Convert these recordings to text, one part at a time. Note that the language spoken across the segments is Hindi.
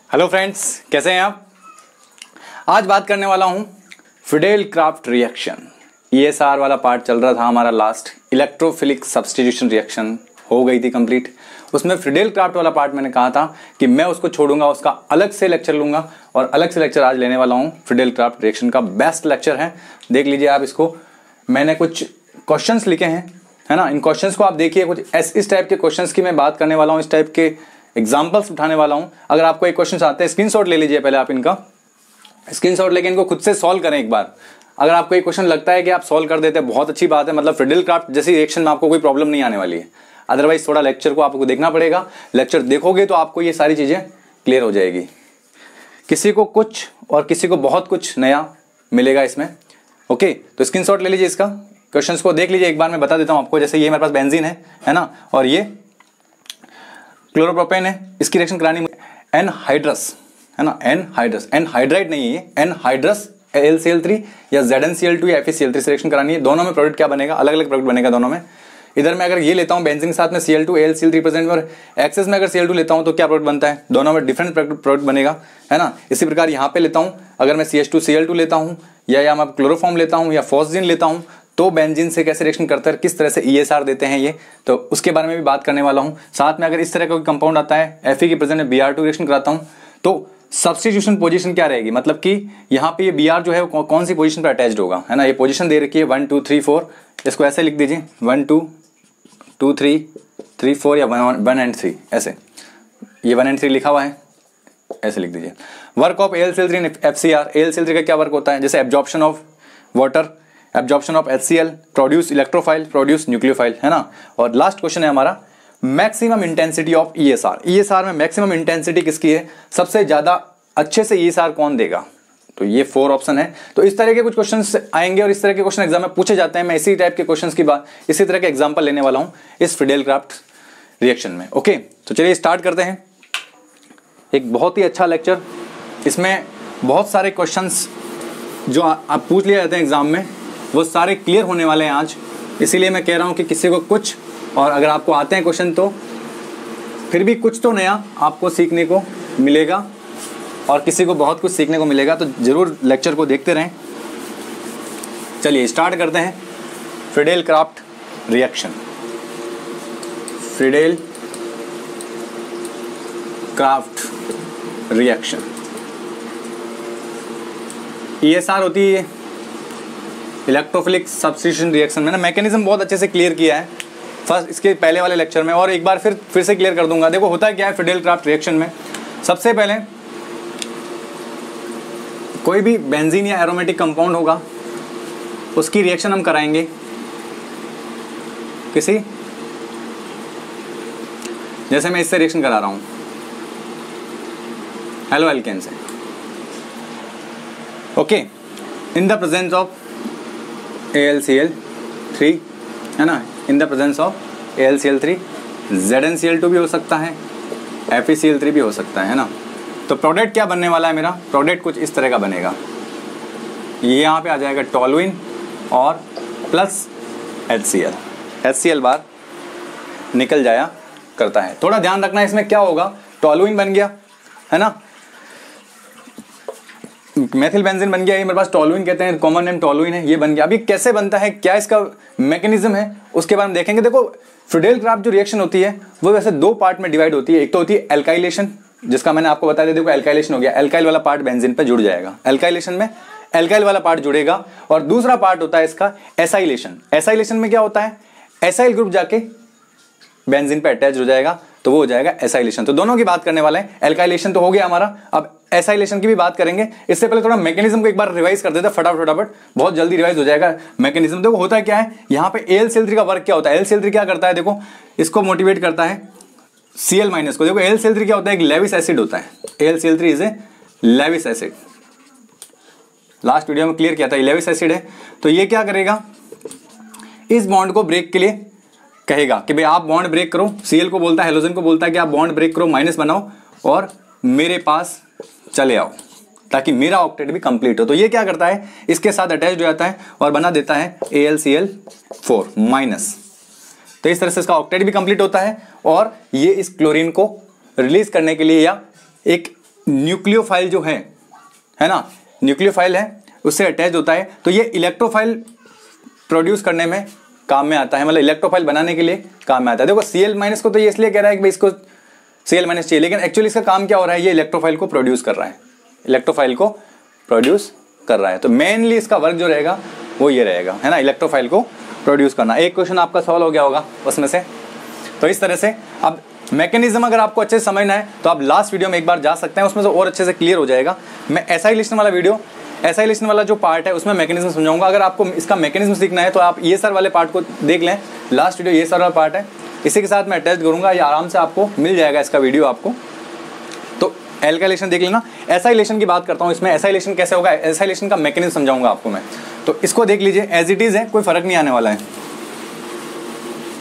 हेलो फ्रेंड्स, कैसे हैं आप। आज बात करने वाला हूं फिडेल क्राफ्ट रिएक्शन। ईएसआर वाला पार्ट चल रहा था हमारा लास्ट, इलेक्ट्रोफिलिक सब्स्टिट्यूशन रिएक्शन हो गई थी कंप्लीट। उसमें फिडेल क्राफ्ट वाला पार्ट मैंने कहा था कि मैं उसको छोड़ूंगा, उसका अलग से लेक्चर लूंगा और अलग से लेक्चर आज लेने वाला हूं। फिडेल क्राफ्ट रिएक्शन का बेस्ट लेक्चर है, देख लीजिए आप इसको। मैंने कुछ क्वेश्चंस लिखे हैं, है ना। इन क्वेश्चंस को आप देखिए, कुछ इस टाइप के क्वेश्चंस की मैं बात करने वाला हूं, इस टाइप के एग्जाम्पल्स उठाने वाला हूं। अगर आपको एक क्वेश्चन आते हैं, स्क्रीनशॉट ले लीजिए पहले आप इनका, स्क्रीनशॉट लेके इनको खुद से सॉल्व करें एक बार। अगर आपको एक क्वेश्चन लगता है कि आप सॉल्व कर देते हैं, बहुत अच्छी बात है, मतलब फिडेल क्राफ्ट जैसी रिएक्शन में आपको कोई प्रॉब्लम नहीं आने वाली है। अदरवाइज थोड़ा लेक्चर को आपको देखना पड़ेगा, लेक्चर देखोगे तो आपको ये सारी चीजें क्लियर हो जाएगी। किसी को कुछ और किसी को बहुत कुछ नया मिलेगा इसमें। ओके, तो स्क्रीनशॉट ले लीजिए, इसका क्वेश्चंस को देख लीजिए एक बार। मैं बता देता हूं आपको, जैसे ये मेरे पास बेंजीन है ना, और ये क्लोरोप्रोपेन है। इसकी रिएक्शन करानी एनहाइड्रस, है ना, एनहाइड्रस, एनहाइड्राइड नहीं है ये, एनहाइड्रस AlCl3 या ZnCl2 या FeCl3 से रिएक्शन करानी है। दोनों में प्रोडक्ट क्या बनेगा, अलग अलग प्रोडक्ट बनेगा दोनों में। इधर मैं अगर ये लेता हूं बेंजीन के साथ में Cl2 AlCl3 प्रेजेंट, और एक्सेस में अगर Cl2 लेता हूं तो क्या प्रोडक्ट बनता है, दोनों में डिफरेंट प्रोडक्ट बनेगा, है ना। इसी प्रकार यहां पे लेता हूं, अगर मैं CH2Cl2 लेता हूं या मैं क्लोरोफॉर्म लेता हूं या फॉस्जीन लेता हूं, तो बेंजीन से कैसे रिएक्शन करता है, किस तरह से ESR देते हैं ये, तो उसके बारे में भी बात करने वाला हूं। साथ में अगर इस तरह का कोई कंपाउंड आता है, Fe की प्रेजेंट में Br2 रिएक्शन कराता हूं, तो सब्स्टिट्यूशन पोजीशन क्या रहेगी, मतलब कि यहाँ पे ये Br जो है वो कौन सी पोजीशन पर अटैच्ड होगा, है ना। ये पोजीशन दे रखी है 1 2 3 4, इसको ऐसे लिख दीजिए 1 2 2 3 3 4 या 1 and 3, ऐसे ये 1 and 3 लिखा हुआ है, ऐसे लिख दीजिए। Work of AlCl3 and FCr, AlCl3 का क्या वर्क होता है, जैसे absorption of water, absorption of HCl, produce electrophile, produce nucleophile, है ना। और लास्ट क्वेश्चन है हमारा maximum intensity of ESR। ESR में मैक्सिमम इंटेंसिटी किसकी है, सबसे ज्यादा अच्छे से ESR कौन देगा, तो ये 4 ऑप्शन है। तो इस तरह के कुछ क्वेश्चंस आएंगे और इस तरह के क्वेश्चन एग्जाम में पूछे जाते हैं। मैं इसी टाइप के क्वेश्चंस की बात, इसी तरह के एग्जांपल लेने वाला हूं इस फिडेल क्राफ्ट रिएक्शन में। ओके, तो चलिए स्टार्ट करते हैं। एक बहुत ही अच्छा लेक्चर, इसमें बहुत सारे क्वेश्चंस जो आप पूछ लिए जाते हैं एग्जाम में, वो सारे क्लियर होने वाले हैं आज। इसीलिए मैं कह रहा हूं कि किसी को कुछ, और अगर आपको आते हैं क्वेश्चन तो फिर भी कुछ तो नया आपको सीखने को मिलेगा और किसी को बहुत कुछ सीखने को मिलेगा। तो जरूर लेक्चर को देखते रहें। चलिए स्टार्ट करते हैं Fidel craft reaction. Fidel craft reaction, ESR होती है इलेक्ट्रोफिलिक सब्स्टिट्यूशन रिएक्शन। मैंने मैकेनिज्म बहुत अच्छे से क्लियर किया है फर्स्ट, इसके पहले वाले लेक्चर में, और एक बार फिर से क्लियर कर दूंगा। देखो होता क्या है फिडेल क्राफ्ट रिएक्शन में, सबसे पहले कोई भी बेंजीन या एरोमेटिक कंपाउंड होगा, उसकी रिएक्शन हम कराएंगे किसी, जैसे मैं इससे रिएक्शन करा रहा हूं हेलो एल्केन से। Okay, in the presence of AlCl3, है ना, in the presence of AlCl3, ZnCl2 भी हो सकता है, FeCl3 भी हो सकता है ना। तो प्रोडक्ट क्या बनने वाला है मेरा, प्रोडक्ट कुछ इस तरह का बनेगा। ये यहाँ पे आ जाएगा टोलुइन और प्लस HCl बार निकल जाया करता है। थोड़ा ध्यान रखना इसमें क्या होगा, टोलुइन बन गया, है ना, मेथिल बेंजीन बन गया, ये मेरे पास टोलुइन कहते हैं, कॉमन नेम टोलुइन है, ये बन गया। अभी कैसे बनता है, क्या इसका मैकेनिज्म है, उसके बारे में देखेंगे। देखो फिडेल क्राफ्ट जो रिएक्शन होती है वो वैसे 2 पार्ट में डिवाइड होती है। एक तो होती है एल्काइलेशन, जिसका मैंने आपको बता दिया, देखो एल्काइलेशन हो गया, एल्काइल वाला पार्ट बेंजीन पे जुड़ जाएगा, एल्काइलेशन में एल्काइल वाला पार्ट जुड़ेगा। और दूसरा पार्ट होता है इसका एसाइलेशन। एसाइलेशन में क्या होता है, एसाइल ग्रुप जाके बेंजीन पे अटैच हो जाएगा, तो वो हो जाएगा एसाइलेशन। तो दोनों की बात करने वाले हैं। एल्काइलेशन तो हो गया हमारा, अब एसाइलेशन की भी बात करेंगे। इससे पहले थोड़ा मैकेनिज्म को एक बार रिवाइज कर देते हैं फटाफट, बहुत जल्दी रिवाइज हो जाएगा मैकेनिज्म। देखो होता है क्या है, यहाँ पे AlCl3 का वर्क क्या होता है, AlCl3 क्या करता है, देखो इसको मोटिवेट करता है Cl- को। देखो AlCl3 क्या होता है, एक लेविस एसिड होता है, AlCl3 is a Lewis acid. Last video में क्लियर किया था, लेविस एसिड है। तो ये क्या करेगा, इस बॉन्ड को ब्रेक के लिए कहेगा कि भाई आप बॉन्ड ब्रेक करो। Cl को बोलता है, हेलोजन को बोलता है कि आप बॉन्ड ब्रेक करो, माइनस बनाओ और मेरे पास चले आओ, ताकि मेरा ऑक्टेट भी कंप्लीट हो। तो ये क्या करता है, इसके साथ अटैच हो जाता है और बना देता है AlCl4 माइनस। तो इस तरह से इसका ऑक्टेट भी कंप्लीट होता है और ये इस क्लोरीन को रिलीज करने के लिए या एक न्यूक्लियोफाइल जो है ना, न्यूक्लियोफाइल है उससे अटैच होता है, तो ये इलेक्ट्रोफाइल प्रोड्यूस करने में काम में आता है, मतलब इलेक्ट्रोफाइल बनाने के लिए काम में आता है। देखो Cl- को तो ये इसलिए कह रहा है कि भाई इसको Cl- चाहिए, लेकिन एक्चुअली इसका काम क्या हो रहा है, ये इलेक्ट्रोफाइल को प्रोड्यूस कर रहा है, इलेक्ट्रोफाइल को प्रोड्यूस कर रहा है। तो मेनली इसका वर्क जो रहेगा वो ये रहेगा, है ना, इलेक्ट्रोफाइल को प्रोड्यूस करना। एक क्वेश्चन आपका सॉल्व हो गया होगा उसमें से। तो इस तरह से अब मैकेनिज्म अगर आपको अच्छे से समझना है तो आप लास्ट वीडियो में एक बार जा सकते हैं, उसमें से और अच्छे से क्लियर हो जाएगा। मैं एसाइलेशन वाला वीडियो, एसाइलेशन वाला जो पार्ट है उसमें मैकेनिज्म समझाऊंगा। अगर आपको इसका मैकेनिज्म सीखना है तो आप ये सर वाले पार्ट को देख लें, लास्ट वीडियो ये सर वाला पार्ट है, इसी के साथ मैं अटैच करूंगा, ये आराम से आपको मिल जाएगा इसका वीडियो आपको। तो एल्काइलेशन देख लेना। एसाइलेशन की बात करता हूँ, इसमें एसाइलेशन कैसे होगा, एसाइलेशन का मैकेनिज्म समझाऊंगा आपको मैं। तो इसको देख लीजिए, एज इट इज़ है, कोई फर्क नहीं आने वाला है।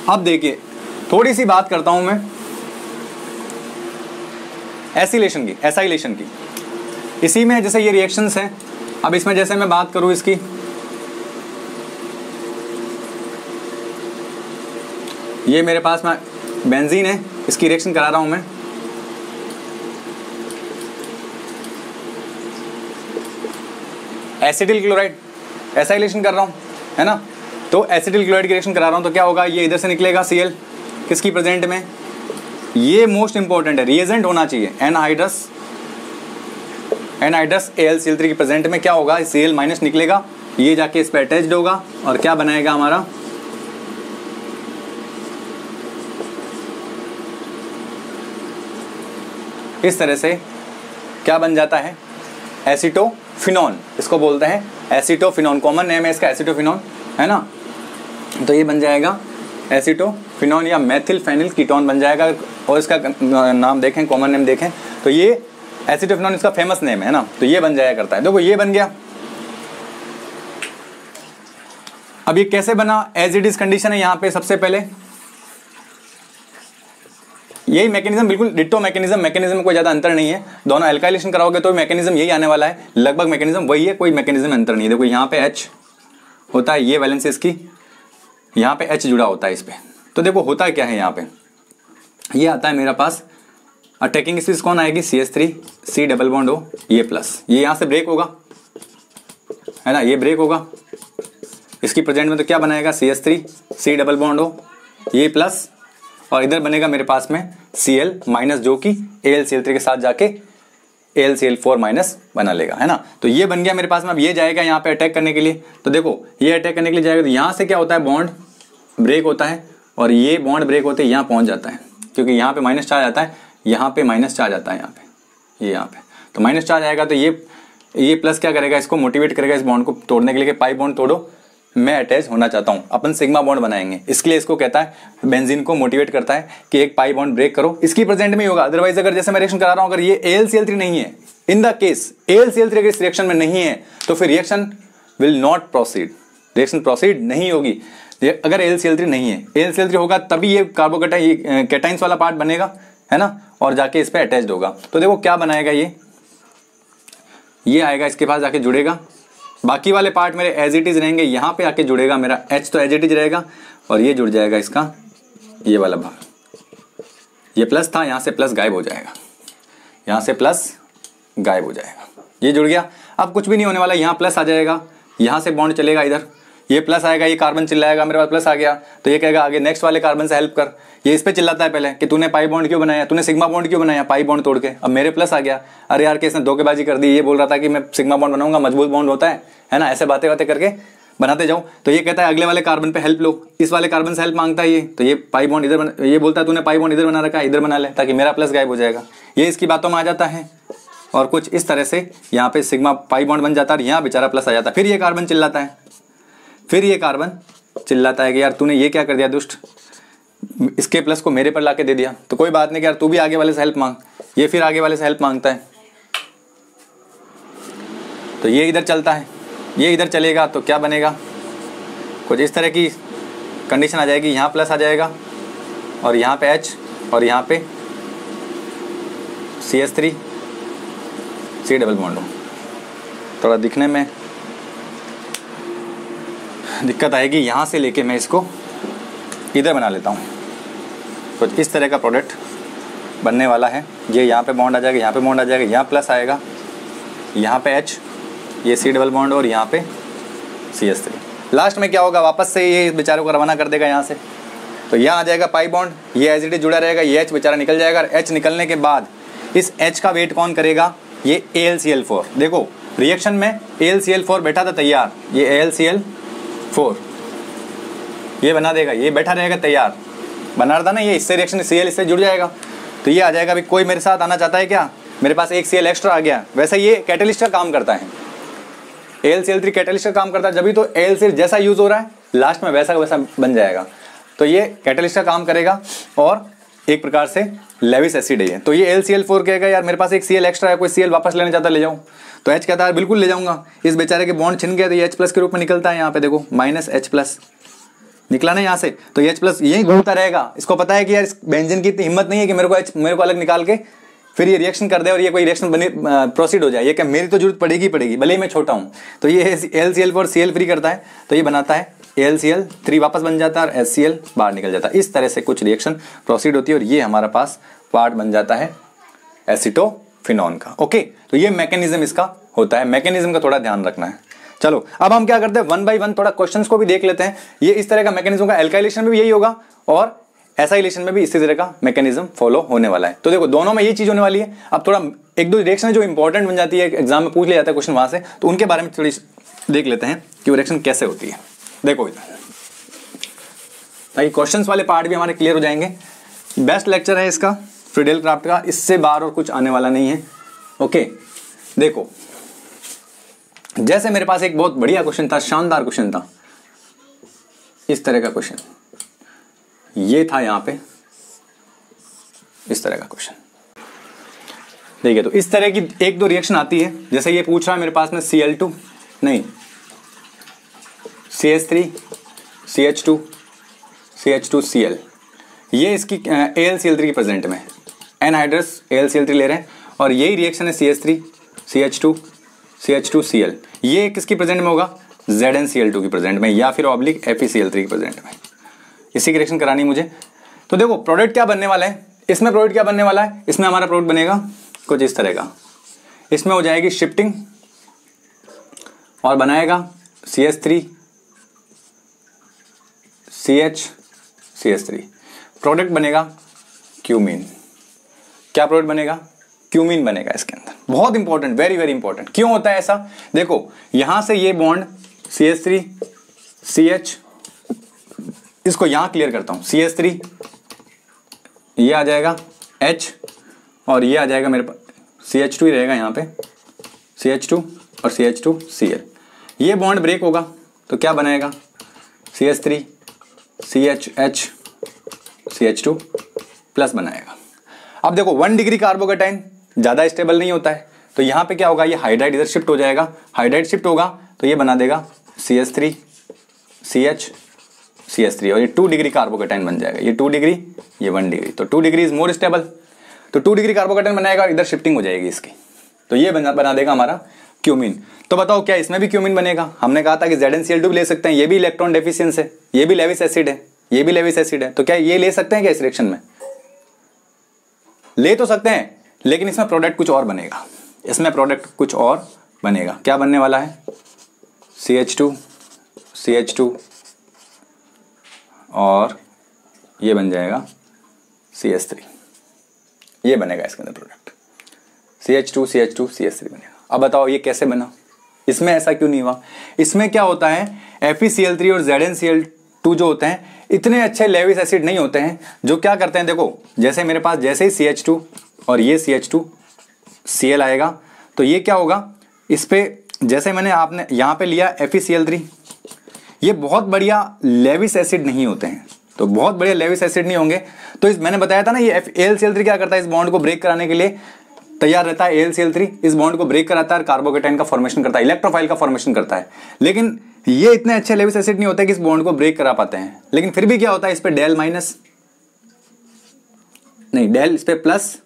अब देखिए थोड़ी सी बात करता हूं मैं एसिलेशन की, एसाइलेशन की। इसी में जैसे ये रिएक्शंस हैं, अब इसमें जैसे मैं बात करूं इसकी, ये मेरे पास में बेंजीन है, इसकी रिएक्शन करा रहा हूं मैं। एसिटिल क्लोराइड एसाइलेशन कर रहा हूं, है ना। तो एसिटिल क्लोराइड की रिएक्शन करा रहा हूं तो क्या होगा, ये इधर से निकलेगा Cl, किसकी प्रेजेंट में, ये मोस्ट इंपॉर्टेंट है, रिएजेंट होना चाहिए एनहाइड्रस AlCl3 की प्रेजेंट में क्या होगा, Cl- निकलेगा, ये जाके इस पे अटैच्ड होगा और क्या बनाएगा हमारा, इस तरह से क्या बन जाता है, एसिटोफिनॉन, इसको बोलते हैं एसिटोफिनॉन, कॉमन नेम है इसका एसिटोफिनॉन, है ना। तो ये बन जाएगा एसिटोफिनॉन या मेथिल फेनिल कीटोन बन जाएगा। और इसका नाम देखें, कॉमन नेम देखें तो ये एसिटोफिनॉन इसका फेमस नेम है ना। तो ये बन जाया करता है, देखो ये बन गया। अब ये कैसे बना, एज इट इज कंडीशन है यहाँ पे। सबसे पहले यही मैकेनिज्म, बिल्कुल डिट्टो मैकेनिज्म में कोई ज़्यादा अंतर नहीं है। दोनों एल्काइलेशन कराओगे तो मैकेनिज्म यही आने वाला है, लगभग मैकेनिज्म वही है, कोई मैकेनिज्म अंतर नहीं है। देखो यहाँ पे H होता है, ये वैलेंस इसकी, यहाँ पे H जुड़ा होता है इस पे। तो देखो होता क्या है यहाँ पे, ये आता है मेरे पास अटैकिंग स्पीसीज कौन आएगी, CH3 C double bond O, ये प्लस, ये यहाँ से ब्रेक होगा, है ना, ये ब्रेक होगा इसकी प्रेजेंट में। तो क्या बनाएगा, CH3 C double bond O, ये प्लस, और इधर बनेगा मेरे पास में Cl- जो कि AlCl3 के साथ जाके AlCl4- बना लेगा, है ना। तो ये बन गया मेरे पास में। अब ये जाएगा यहाँ पे अटैक करने के लिए, तो देखो ये अटैक करने के लिए जाएगा, तो यहाँ से क्या होता है, बॉन्ड ब्रेक होता है, और ये बॉन्ड ब्रेक होते यहाँ पहुँच जाता है, क्योंकि यहाँ पे माइनस चार्ज आता है, यहाँ पे माइनस चार्ज आता है, यहाँ पे, ये यहाँ पे, तो माइनस चार्ज आएगा। तो ये प्लस क्या करेगा, इसको मोटिवेट करेगा इस बॉन्ड को तोड़ने के लिए, कि पाई बॉन्ड तोड़ो, मैं अटैच होना चाहता हूं, अपन सिग्मा बॉन्ड बनाएंगे। इसके लिए इसको कहता है, बेंजीन को मोटिवेट करता है कि एक पाई बॉन्ड ब्रेक करो, इसकी प्रेजेंट में ही होगा। अदरवाइज अगर जैसे मैं रिएक्शन करा रहा हूं, अगर ये AlCl3 नहीं है, इन द केस AlCl3 अगर इस रिएक्शन में नहीं है तो फिर reaction will not proceed, reaction proceed नहीं होगी अगर AlCl3 नहीं है। AlCl3 होगा तभी ये कार्बोकैटाइन कैटाइंस वाला पार्ट बनेगा, है ना, और जाके इस पे अटैच्ड होगा। तो देखो क्या बनाएगा, ये आएगा इसके पास जाके जुड़ेगा, बाकी वाले पार्ट मेरे एज इट इज रहेंगे, यहाँ पे आके जुड़ेगा मेरा H, तो एज इट इज रहेगा, और ये जुड़ जाएगा इसका ये वाला भाग, ये प्लस था, यहाँ से प्लस गायब हो जाएगा, यहाँ से प्लस गायब हो जाएगा, ये जुड़ गया। अब कुछ भी नहीं होने वाला, यहाँ प्लस आ जाएगा, यहाँ से बॉन्ड चलेगा इधर, ये प्लस आएगा, ये कार्बन चिल्लाएगा, मेरे पास प्लस आ गया, तो ये कहेगा आगे नेक्स्ट वाले कार्बन से हेल्प कर। ये इस पे चिल्लाता है पहले कि तूने पाई बॉन्ड क्यों बनाया, तूने सिग्मा बॉन्ड क्यों बनाया, पाई बॉन्ड तोड़ के। अब मेरे प्लस आ गया, अरे यार किसने धोखेबाजी कर दी, ये बोल रहा था कि मैं सिग्मा बॉन्ड बनाऊंगा, मजबूत बॉन्ड होता है ना, ऐसे बातें करके बनाते जाओ। तो ये कहता है अगले वाले कार्बन पे हेल्प लो, इस वाले कार्बन से हेल्प मांगता है ये, तो ये पाई बॉन्ड इधर ये बोलता है तूने पाई बॉन्ड इधर बना रखा है, इधर बना ले ताकि मेरा प्लस गायब हो जाएगा। ये इसकी बातों में आ जाता है, और कुछ इस तरह से यहाँ पे सिग्मा पाई बॉन्ड बन जाता है, और यहाँ बेचारा प्लस आ जाता है। फिर ये कार्बन चिल्लाता है, फिर ये कार्बन चिल्लाता है कि यार तूने ये क्या कर दिया दुष्ट, इसके प्लस को मेरे पर लाके दे दिया, तो कोई बात नहीं कि यार तू भी आगे वाले से हेल्प मांग। ये फिर आगे वाले से हेल्प मांगता है, तो ये इधर चलता है, ये इधर चलेगा, तो क्या बनेगा, कुछ इस तरह की कंडीशन आ जाएगी। यहाँ प्लस आ जाएगा, और यहाँ पे H, और यहाँ पे CH3 C डबल बॉन्ड हो। थोड़ा दिखने में दिक्कत आएगी, यहाँ से लेके मैं इसको इधर बना लेता हूँ, कुछ इस तरह का प्रोडक्ट बनने वाला है, ये यहाँ पे बॉन्ड आ जाएगा, यहाँ पे बॉन्ड आ जाएगा, यहाँ प्लस आएगा, यहाँ पे H, ये C डबल बॉन्ड और यहाँ पे CH3। लास्ट में क्या होगा, वापस से ये बेचारे को रवाना कर देगा यहाँ से, तो यहाँ आ जाएगा पाई बॉन्ड, ये एज इट इज जुड़ा रहेगा, ये H बेचारा निकल जाएगा। और H निकलने के बाद इस H का वेट कौन करेगा, ये AlCl4। देखो रिएक्शन में AlCl4 बैठा था तैयार, ये AlCl4 ये बना देगा, ये बैठा रहेगा तैयार, बना रहा था ना ये, इससे रिएक्शन Cl इससे जुड़ जाएगा, तो ये आ जाएगा। अभी कोई मेरे साथ आना चाहता है क्या, मेरे पास एक Cl एक्स्ट्रा आ गया। वैसे ये कैटलिस्ट का काम करता है, AlCl3 कैटलिस्ट का काम करता है, जब भी तो AlCl जैसा यूज हो रहा है लास्ट में वैसा वैसा बन जाएगा, तो ये कैटलिस्ट का काम करेगा और एक प्रकार से लेविस एसिड है। तो ये AlCl4 कहेगा यार मेरे पास एक Cl एक्स्ट्रा है, कोई Cl वापस लेना चाहता ले जाऊँ, तो H कहता है बिल्कुल ले जाऊंगा। इस बेचारे के बॉन्ड छिन गया तो ये H+ के रूप में निकलता है, यहाँ पे देखो -H+ निकला ना यहाँ से, तो ये H+ यही घूमता रहेगा। इसको पता है कि यार इस बेंजीन की इतनी हिम्मत नहीं है कि मेरे को अलग निकाल के फिर ये रिएक्शन कर दे और ये कोई रिएक्शन बने प्रोसीड हो जाए, ये क्या मेरी तो जरूरत पड़ेगी भले ही मैं छोटा हूँ। तो ये AlCl4 Cl फ्री करता है, तो ये बनाता है AlCl3 वापस बन जाता है और HCl बाहर निकल जाता है। इस तरह से कुछ रिएक्शन प्रोसीड होती है और ये हमारा पास पार्ट बन जाता है एसीटोफिनॉन का। ओके, तो ये मैकेनिज्म इसका होता है, मैकेनिज्म का थोड़ा ध्यान रखना है। चलो अब हम क्या करते हैं, 1 बाय 1 थोड़ा क्वेश्चंस को भी देख लेते हैं। ये इस तरह का मैकेनिज्म का एल्काइलेशन में भी यही होगा और एसाइलेशन में भी इसी तरह का मैकेनिज्म फॉलो होने वाला है। तो देखो दोनों में ये चीज होने वाली है। अब थोड़ा एक दो रिएक्शन जो इंपॉर्टेंट बन जाती है, एग्जाम में पूछ लिया जाता है क्वेश्चन वहां से, तो उनके बारे में थोड़ी देख लेते हैं कि वो रिएक्शन कैसे होती है। देखो ताकि क्वेश्चंस वाले पार्ट भी हमारे क्लियर हो जाएंगे। बेस्ट लेक्चर है इसका फ्रीडेल क्राफ्ट का, इससे बाहर और कुछ आने वाला नहीं है। ओके देखो, जैसे मेरे पास एक बहुत बढ़िया क्वेश्चन था, शानदार क्वेश्चन था, इस तरह का क्वेश्चन ये था, यहां पे इस तरह का क्वेश्चन देखिए। तो इस तरह की एक दो रिएक्शन आती है, जैसे ये पूछ रहा है मेरे पास में Cl2 नहीं CH3 CH2 CH2Cl, ये इसकी AlCl3 की प्रेजेंट में एनहाइड्रस AlCl3 ले रहे हैं और यही रिएक्शन है CH3 CH2 CH2Cl, ये किसकी प्रेजेंट में होगा, ZnCl2 की प्रेजेंट में या फिर ऑब्लिक FeCl3 की प्रेजेंट में। इसी की रिएक्शन करानी मुझे। तो देखो प्रोडक्ट क्या बनने वाला है, इसमें प्रोडक्ट क्या बनने वाला है, इसमें हमारा प्रोडक्ट बनेगा कुछ इस तरह का, इसमें हो जाएगी शिफ्टिंग और बनाएगा CH3 CH CH3, प्रोडक्ट बनेगा क्यूमीन। क्या प्रोडक्ट बनेगा, क्यूमीन बनेगा इसके अंदर। बहुत इंपॉर्टेंट, वेरी वेरी इंपॉर्टेंट। क्यों होता है ऐसा, देखो यहां से ये बॉन्ड CH3 CH, इसको यहां क्लियर करता हूं, CH3 ये आ जाएगा H और ये आ जाएगा मेरे पास CH2 ही रहेगा यहाँ पे, CH2 और CH2Cl। ये बॉन्ड ब्रेक होगा तो क्या बनाएगा, CH3 CHH CH2 प्लस बनाएगा। अब देखो 1 डिग्री कार्बोकेटाइन ज़्यादा स्टेबल नहीं होता है, तो यहाँ पे क्या होगा, ये हाइड्राइड इधर शिफ्ट हो जाएगा, हाइड्राइड शिफ्ट होगा तो ये बना देगा CH3 CH CH3 और ये 2 डिग्री कार्बोकेटाइन बन जाएगा। ये 2 डिग्री, ये 1 डिग्री, तो 2 डिग्री इज मोर स्टेबल, तो 2 डिग्री कार्बोकेटाइन बनाएगा और इधर शिफ्टिंग हो जाएगी इसकी, तो ये बना देगा हमारा क्यूमीन। तो बताओ क्या इसमें भी क्यूमीन बनेगा, हमने कहा था कि ZnCl2 भी ले सकते हैं, ये भी इलेक्ट्रॉन डेफिशिएंस है, ये भी लेविस एसिड है, ये भी लेविस एसिड है, तो क्या ये ले सकते हैं क्या इस रिएक्शन में, ले तो सकते हैं, लेकिन इसमें प्रोडक्ट कुछ और बनेगा, इसमें प्रोडक्ट कुछ और बनेगा। क्या बनने वाला है, CH2 CH2 और ये बन जाएगा CH3, ये बनेगा इसके अंदर प्रोडक्ट, CH2 CH2 CH3 बनेगा। अब बताओ ये कैसे बना, इसमें ऐसा क्यों नहीं हुआ। इसमें क्या होता है, FeCl3 और ZnCl2 जो होते हैं इतने अच्छे लेविस एसिड नहीं होते हैं, जो क्या करते हैं, देखो जैसे मेरे पास जैसे ही CH2 और ये CH2Cl आएगा तो ये क्या होगा, इस पे जैसे मैंने आपने यहाँ पे लिया FeCl3, ये बहुत बढ़िया लेविस एसिड नहीं होते हैं, तो बहुत बढ़िया लेविस एसिड नहीं होंगे। तो इस मैंने बताया था ना, ये AlCl3 क्या करता है, इस बॉन्ड को ब्रेक कराने के लिए तैयार रहता है। AlCl3 इस बॉन्ड को ब्रेक कराता है, कार्बोकेटाइन का फॉर्मेशन करता है, इलेक्ट्रोफाइल का फॉर्मेशन करता है, लेकिन ये इतने अच्छे लेविस एसिड नहीं होते कि इस बॉन्ड को ब्रेक करा पाते हैं। लेकिन फिर भी क्या होता है, इस पे डेल माइनस नहीं, डेल इस पे प्लस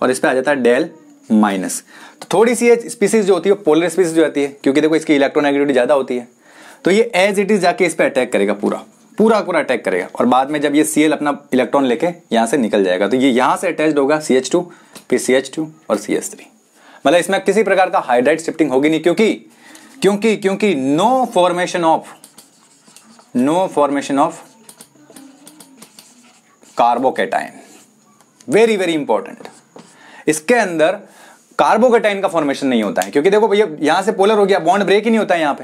और इस पे आ जाता है डेल माइनस। तो थोड़ी सी ये स्पीसीज जो होती है पोलर स्पीसीज जो आती है, क्योंकि देखो इसकी इलेक्ट्रोनेगेटिविटी ज्यादा होती है, तो ये एज इट इज जाके इस पे अटैक करेगा पूरा, पूरा पूरा अटैक करेगा और बाद में जब ये Cl अपना इलेक्ट्रॉन लेके यहाँ से निकल जाएगा तो ये यहाँ से अटैच्ड होगा CH2, फिर CH2 और CH3। मतलब इसमें किसी प्रकार का हाइड्राइड शिफ्टिंग होगी नहीं, क्योंकि no formation of carbocation. Very very important, इसके अंदर कार्बोकैटायन का फॉर्मेशन नहीं होता है, क्योंकि देखो भैया यहां से पोलर हो गया, बॉन्ड ब्रेक ही नहीं होता है यहाँ पे,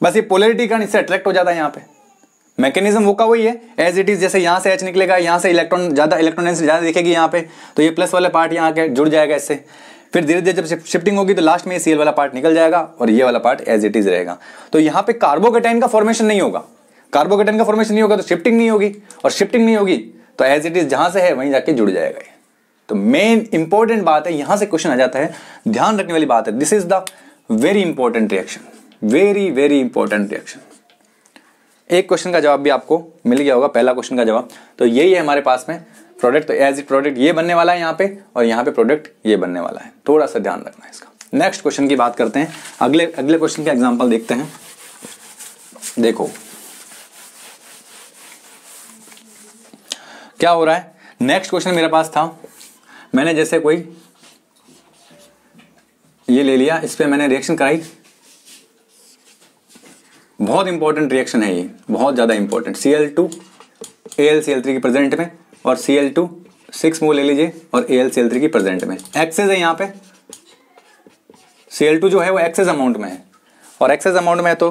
बस ये पोलरिटी का इससे अट्रैक्ट हो जाता है। यहाँ पे मैकेनिज्म वो का वही है एज इट इज, जैसे यहाँ से H निकलेगा, यहाँ से इलेक्ट्रॉन डेंसिटी ज्यादा दिखेगी यहाँ पे, तो ये प्लस वाला पार्ट यहाँ के जुड़ जाएगा इससे, फिर धीरे धीरे जब शिफ्टिंग होगी तो लास्ट में ये Cl वाला पार्ट निकल जाएगा और ये वाला पार्ट एज इट इज रहेगा। तो यहाँ पे कार्बोकैटायन का फॉर्मेशन नहीं होगा, तो शिफ्टिंग नहीं होगी, और शिफ्टिंग नहीं होगी तो एज इट इज जहां से है वहीं जाके जुड़ जाएगा। तो मेन इंपॉर्टेंट बात है, यहां से क्वेश्चन आ जाता है, ध्यान रखने वाली बात है। This is the very important reaction, very very important reaction. एक क्वेश्चन का जवाब भी आपको मिल गया होगा, पहला क्वेश्चन का जवाब। तो यही है हमारे पास में प्रोडक्ट, तो एज इट प्रोडक्ट ये बनने वाला है यहाँ पे, और यहाँ पे प्रोडक्ट ये बनने वाला है, थोड़ा सा ध्यान रखना है इसका। नेक्स्ट क्वेश्चन की बात करते हैं, अगले क्वेश्चन का एग्जाम्पल देखते हैं। देखो क्या हो रहा है। नेक्स्ट क्वेश्चन मेरे पास था, मैंने जैसे कोई ये ले लिया, इस पे मैंने रिएक्शन कराई, बहुत इंपॉर्टेंट रिएक्शन है ये, बहुत ज्यादा इंपॉर्टेंट। Cl2 AlCl3 की प्रेजेंट में, और Cl2 6 मोल ले लीजिए और AlCl3 की प्रेजेंट में। एक्सेस है यहाँ पे, Cl2 जो है वो एक्सेस अमाउंट में है, और एक्सेस अमाउंट में है तो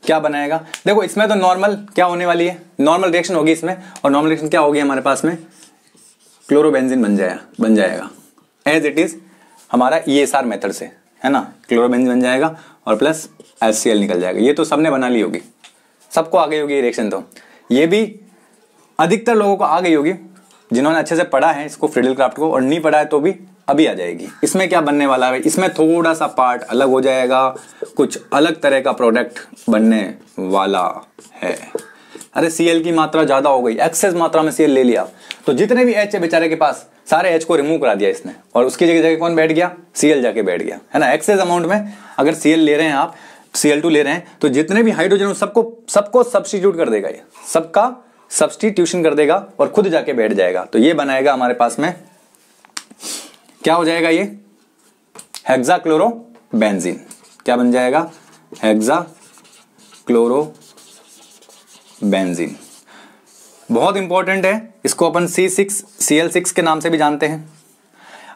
क्या बनाएगा। देखो इसमें तो नॉर्मल क्या होने वाली है, नॉर्मल रिएक्शन होगी इसमें, और नॉर्मल रिएक्शन क्या होगी हमारे पास में, क्लोरोबेंजीन बन जाएगा एज इट इज हमारा ESR मेथड से, है ना। क्लोरोबेंजीन बन जाएगा और प्लस HCl निकल जाएगा। ये तो सबने बना ली होगी, सबको आ गई होगी ये रिएक्शन। तो ये भी अधिकतर लोगों को आ गई होगी जिन्होंने अच्छे से पढ़ा है इसको, फ्रीडल क्राफ्ट को, और नहीं पढ़ा है तो भी अभी आ जाएगी। इसमें क्या बनने वाला है, इसमें थोड़ा सा पार्ट अलग हो जाएगा, कुछ अलग तरह का प्रोडक्ट बनने वाला है। अरे Cl की मात्रा ज्यादा हो गई, एक्सेस मात्रा में Cl ले लिया, तो जितने भी H है बेचारे के पास, सारे H को रिमूव करा दिया इसने, और उसकी जगह कौन बैठ गया, Cl जाके बैठ गया, है ना। एक्सेस अमाउंट में अगर Cl ले रहे हैं आप, Cl2 ले रहे हैं, तो जितने भी हाइड्रोजन सबको सब्स्टिट्यूट कर देगा, ये सबका सब्स्टिट्यूशन कर देगा और खुद जाके बैठ जाएगा। तो ये बनाएगा हमारे पास में, क्या हो जाएगा ये, हेक्साक्लोरोबेंजीन। क्या बन जाएगा, हेक्साक्लोरोबेंजीन। बहुत इंपॉर्टेंट है, इसको अपन C6Cl6 के नाम से भी जानते हैं।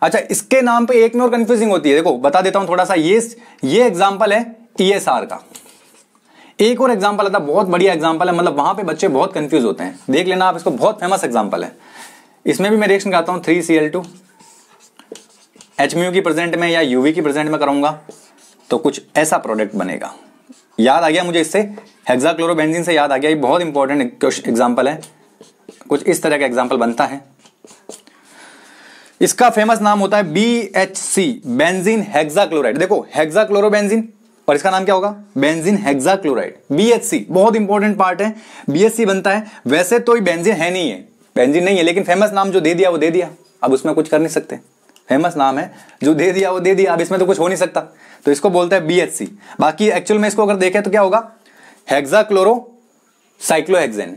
अच्छा, इसके नाम पे एक में और कंफ्यूजिंग होती है, देखो बता देता हूं थोड़ा सा। ये एग्जांपल है ESR का, एक और एग्जांपल आता है, बहुत बढ़िया एग्जांपल है, मतलब वहां पे बच्चे बहुत कंफ्यूज होते हैं, देख लेना आप इसको, बहुत फेमस एग्जांपल है। इसमें भी मैं रिएक्शन करता हूं 3Cl2 HMU की प्रेजेंट में या UV की प्रेजेंट में करूंगा तो कुछ ऐसा प्रोडक्ट बनेगा। याद आ गया मुझे इससे, हेक्साक्लोरोबेंजीन से याद आ गया, ये बहुत इंपॉर्टेंट एग्जांपल है। कुछ इस तरह का एग्जांपल बनता है, इसका फेमस नाम होता है BHC, बेंजीन हेक्साक्लोराइड। देखो हेक्साक्लोरोबेंजीन, और इसका नाम क्या होगा, बेंजीन हेक्साक्लोराइड, BHC। बहुत इंपॉर्टेंट पार्ट है, BHC बनता है। वैसे तो बेंजीन है नहीं है, बेंजीन नहीं है, लेकिन फेमस नाम जो दे दिया वो दे दिया, अब उसमें कुछ कर नहीं सकते। फेमस नाम है, जो दे दिया वो दे दिया, अब इसमें तो कुछ हो नहीं सकता, तो इसको बोलते हैं BHC। बाकी एक्चुअल में इसको अगर देखें तो क्या होगा, हेक्साक्लोरोसाइक्लोहेक्सेन,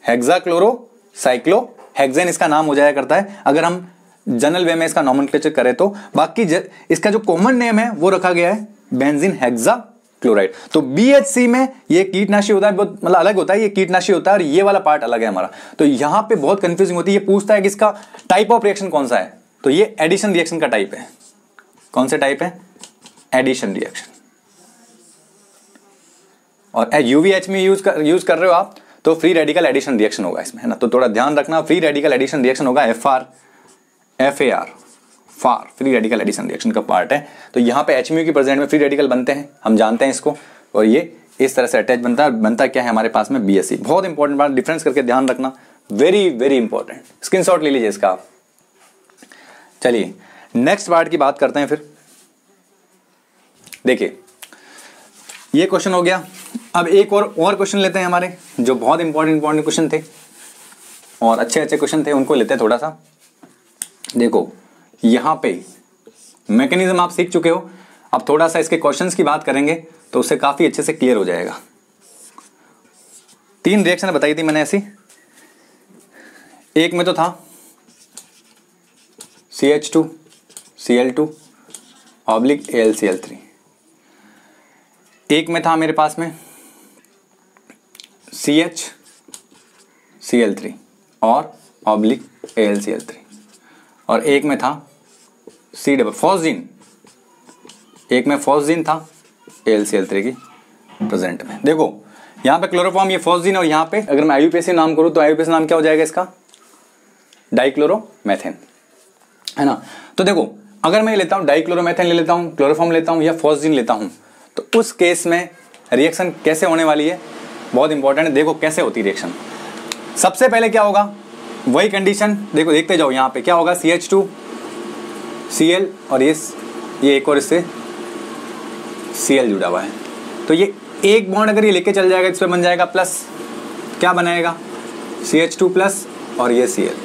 हेक्साक्लोरोसाइक्लोहेक्सेन इसका नाम हो जाया करता है अगर हम जनरल वे में इसका नॉमेनक्लेचर करें तो। बाकी इसका जो कॉमन नेम है वो रखा गया है बेंजीन हेक्साक्लोराइड। तो BHC में ये कीटनाशी होता है, बहुत मतलब अलग होता है, ये कीटनाशी होता है, और ये वाला पार्ट अलग है हमारा। तो यहां पे बहुत कंफ्यूजिंग होती है, ये पूछता है कि इसका टाइप ऑफ रिएक्शन कौन सा है, तो ये एडिशन रिएक्शन का टाइप है। कौन से टाइप है, एडिशन रिएक्शन। और UVH में यूज कर रहे हो आप तो फ्री रेडिकल एडिशन रिएक्शन होगा इसमें, है ना। तो थोड़ा ध्यान रखना, फ्री रेडिकल एडिशन रिएक्शन होगा FAR, free radical addition reaction का पार्ट है। तो यहाँ पे HMU की प्रेजेंट में फ्री रेडिकल बनते हैं, हम जानते हैं इसको, और ये इस तरह से अटैच बनता क्या है हमारे पास में, BHC। बहुत इंपॉर्टेंट बात, डिफरेंस करके ध्यान रखना, वेरी वेरी इंपॉर्टेंट, स्क्रीनशॉट ले लीजिए इसका आप। चलिए नेक्स्ट पार्ट की बात करते हैं फिर। देखिए ये क्वेश्चन हो गया, अब एक और क्वेश्चन लेते हैं हमारे, जो बहुत इंपॉर्टेंट क्वेश्चन थे और अच्छे क्वेश्चन थे, उनको लेते हैं थोड़ा सा। देखो यहां पे मैकेनिज्म आप सीख चुके हो, अब थोड़ा सा इसके क्वेश्चंस की बात करेंगे तो उससे काफी अच्छे से क्लियर हो जाएगा। 3 रिएक्शन बताई थी मैंने ऐसी, एक में तो था CH2 Cl2 ऑब्लिक AlCl3, एक में था मेरे पास में CH Cl3 और ऑब्लिक AlCl3, और एक में था C डबल फॉस्जीन, एक में फॉस्जीन था AlCl3 की प्रेजेंट में। देखो यहाँ पे क्लोरोफॉर्म, ये फॉस्जीन, और यहाँ पे अगर मैं IUPAC नाम करूँ तो IUPAC नाम क्या हो जाएगा इसका, डाइक्लोरोमेथेन, है ना। तो देखो अगर मैं लेता हूँ डाइक्लोरोमेथेन ले लेता हूँ, क्लोरोफॉर्म लेता हूँ या फॉस्जीन लेता हूँ, तो उस केस में रिएक्शन कैसे होने वाली है, बहुत इंपॉर्टेंट है। देखो कैसे होती है रिएक्शन। सबसे पहले क्या होगा, वही कंडीशन देखो, देखते जाओ यहाँ पे क्या होगा, CH2 Cl और ये एक और इससे Cl जुड़ा हुआ है, तो ये एक बॉन्ड अगर ये लेके चल जाएगा इस पर बन जाएगा प्लस, क्या बनाएगा CH2 प्लस, और ये Cl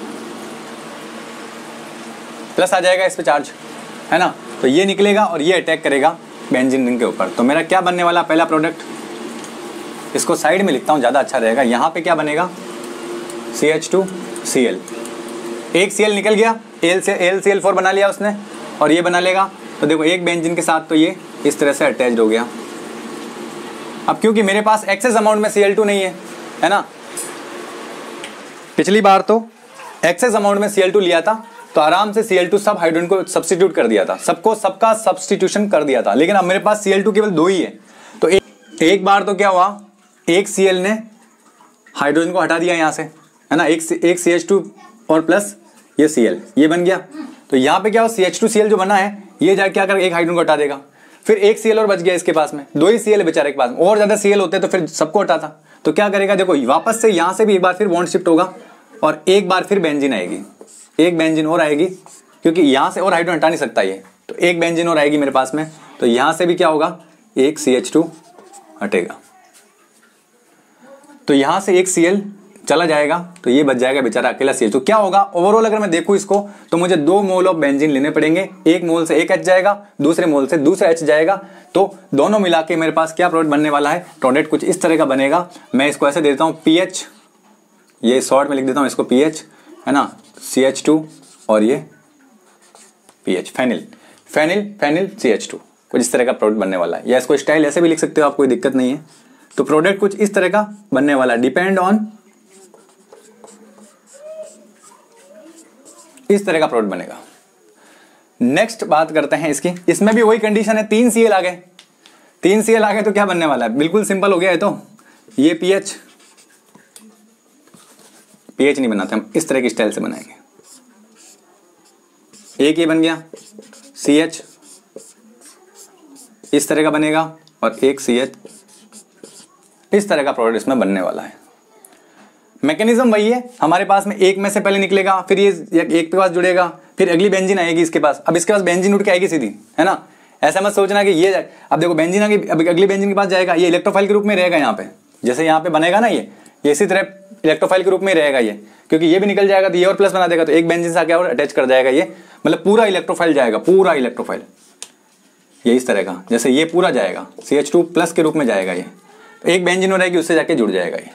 प्लस आ जाएगा इस पे चार्ज, है ना। तो ये निकलेगा और ये अटैक करेगा बेंजीन रिंग के ऊपर। तो मेरा क्या बनने वाला पहला प्रोडक्ट, इसको साइड में लिखता हूँ ज़्यादा अच्छा रहेगा। यहाँ पे क्या बनेगा, CH2 Cl, एक Cl निकल गया, AlCl4 बना लिया उसने, और ये बना लेगा। तो देखो एक बेंजीन के साथ तो ये इस तरह से अटैच्ड हो गया। अब क्योंकि मेरे पास एक्सेस अमाउंट में Cl2 नहीं है ना, पिछली बार तो एक्सेस अमाउंट में Cl2 लिया था तो आराम से Cl2 सब हाइड्रोजन को सब्स्टिट्यूट कर दिया था, सबका सब्स्टिट्यूशन कर दिया था। लेकिन अब मेरे पास Cl2 केवल 2 ही है, तो एक बार तो क्या हुआ, एक Cl ने हाइड्रोजन को हटा दिया यहाँ से, है ना, एक CH2 और प्लस ये Cl, ये बन गया। तो यहाँ पे क्या हो, CH2 Cl जो बना है ये जाके क्या कर एक हाइड्रोजन को हटा देगा, फिर एक Cl और बच गया इसके पास में, 2 ही Cl है बेचारे के पास में, और ज्यादा Cl होते तो फिर सबको हटाता। तो क्या करेगा, देखो वापस से यहाँ से भी एक बार फिर बॉन्ड शिफ्ट होगा, और एक बार फिर बेंजीन आएगी, एक बेंजीन और आएगी, क्योंकि यहाँ से और हाइड्रोजन हटा नहीं सकता ये, तो एक बेंजीन और आएगी मेरे पास में। तो यहाँ से भी क्या होगा, एक CH2 हटेगा, तो यहाँ से एक Cl चला जाएगा, तो ये बच जाएगा बेचारा अकेला CH2। तो क्या होगा, ओवरऑल अगर मैं देखूँ इसको तो मुझे 2 मोल ऑफ बेंजीन लेने पड़ेंगे, एक मोल से एक H जाएगा, दूसरे मोल से दूसरा H जाएगा, तो दोनों मिला के मेरे पास क्या प्रोडक्ट बनने वाला है, प्रोडक्ट कुछ इस तरह का बनेगा। मैं इसको ऐसे दे देता हूँ PH, ये शॉर्ट में लिख देता हूँ इसको PH, है ना, CH2 और ये PH, फेनिल CH2, कुछ इस तरह का प्रोडक्ट बनने वाला है। या इसको स्टाइल ऐसे भी लिख सकते हो आप, कोई दिक्कत नहीं है। तो प्रोडक्ट कुछ इस तरह का बनने वाला है, डिपेंड ऑन इस तरह का प्रोडक्ट बनेगा। नेक्स्ट बात करते हैं इसकी, इसमें भी वही कंडीशन है, 3 Cl आ गए, 3 Cl आ गए तो क्या बनने वाला है, बिल्कुल सिंपल हो गया है। तो ये PH नहीं बनाते हम, इस तरह की स्टाइल से बनाएंगे। एक ये बन गया CH, इस तरह का बनेगा, और एक CH, इस तरह का प्रोडक्ट इसमें बनने वाला है। मैकेनिज्म वही है, हमारे पास में एक में से पहले निकलेगा, फिर ये एक के पास जुड़ेगा, फिर अगली बेंजीन आएगी इसके पास, अब इसके पास बेंजीन उठ के आएगी सीधी, है ना। ऐसा मत सोचना कि ये अब देखो बेंजीन आगे अगली बेंजीन के पास जाएगा, ये इलेक्ट्रोफाइल के रूप में रहेगा यहाँ पे, जैसे यहाँ पे बनेगा ना ये इसी तरह इलेक्ट्रोफाइल के रूप में रहेगा ये, क्योंकि ये भी निकल जाएगा तो ये और प्लस बना देगा, तो एक बेंजीन से आके और अटैच कर जाएगा ये, मतलब पूरा इलेक्ट्रोफाइल जाएगा, पूरा इलेक्ट्रोफाइल ये इस तरह का, जैसे ये पूरा जाएगा CH2 प्लस के रूप में जाएगा ये, तो एक बेंजीन हो रहेगी उससे जाके जुड़ जाएगा ये,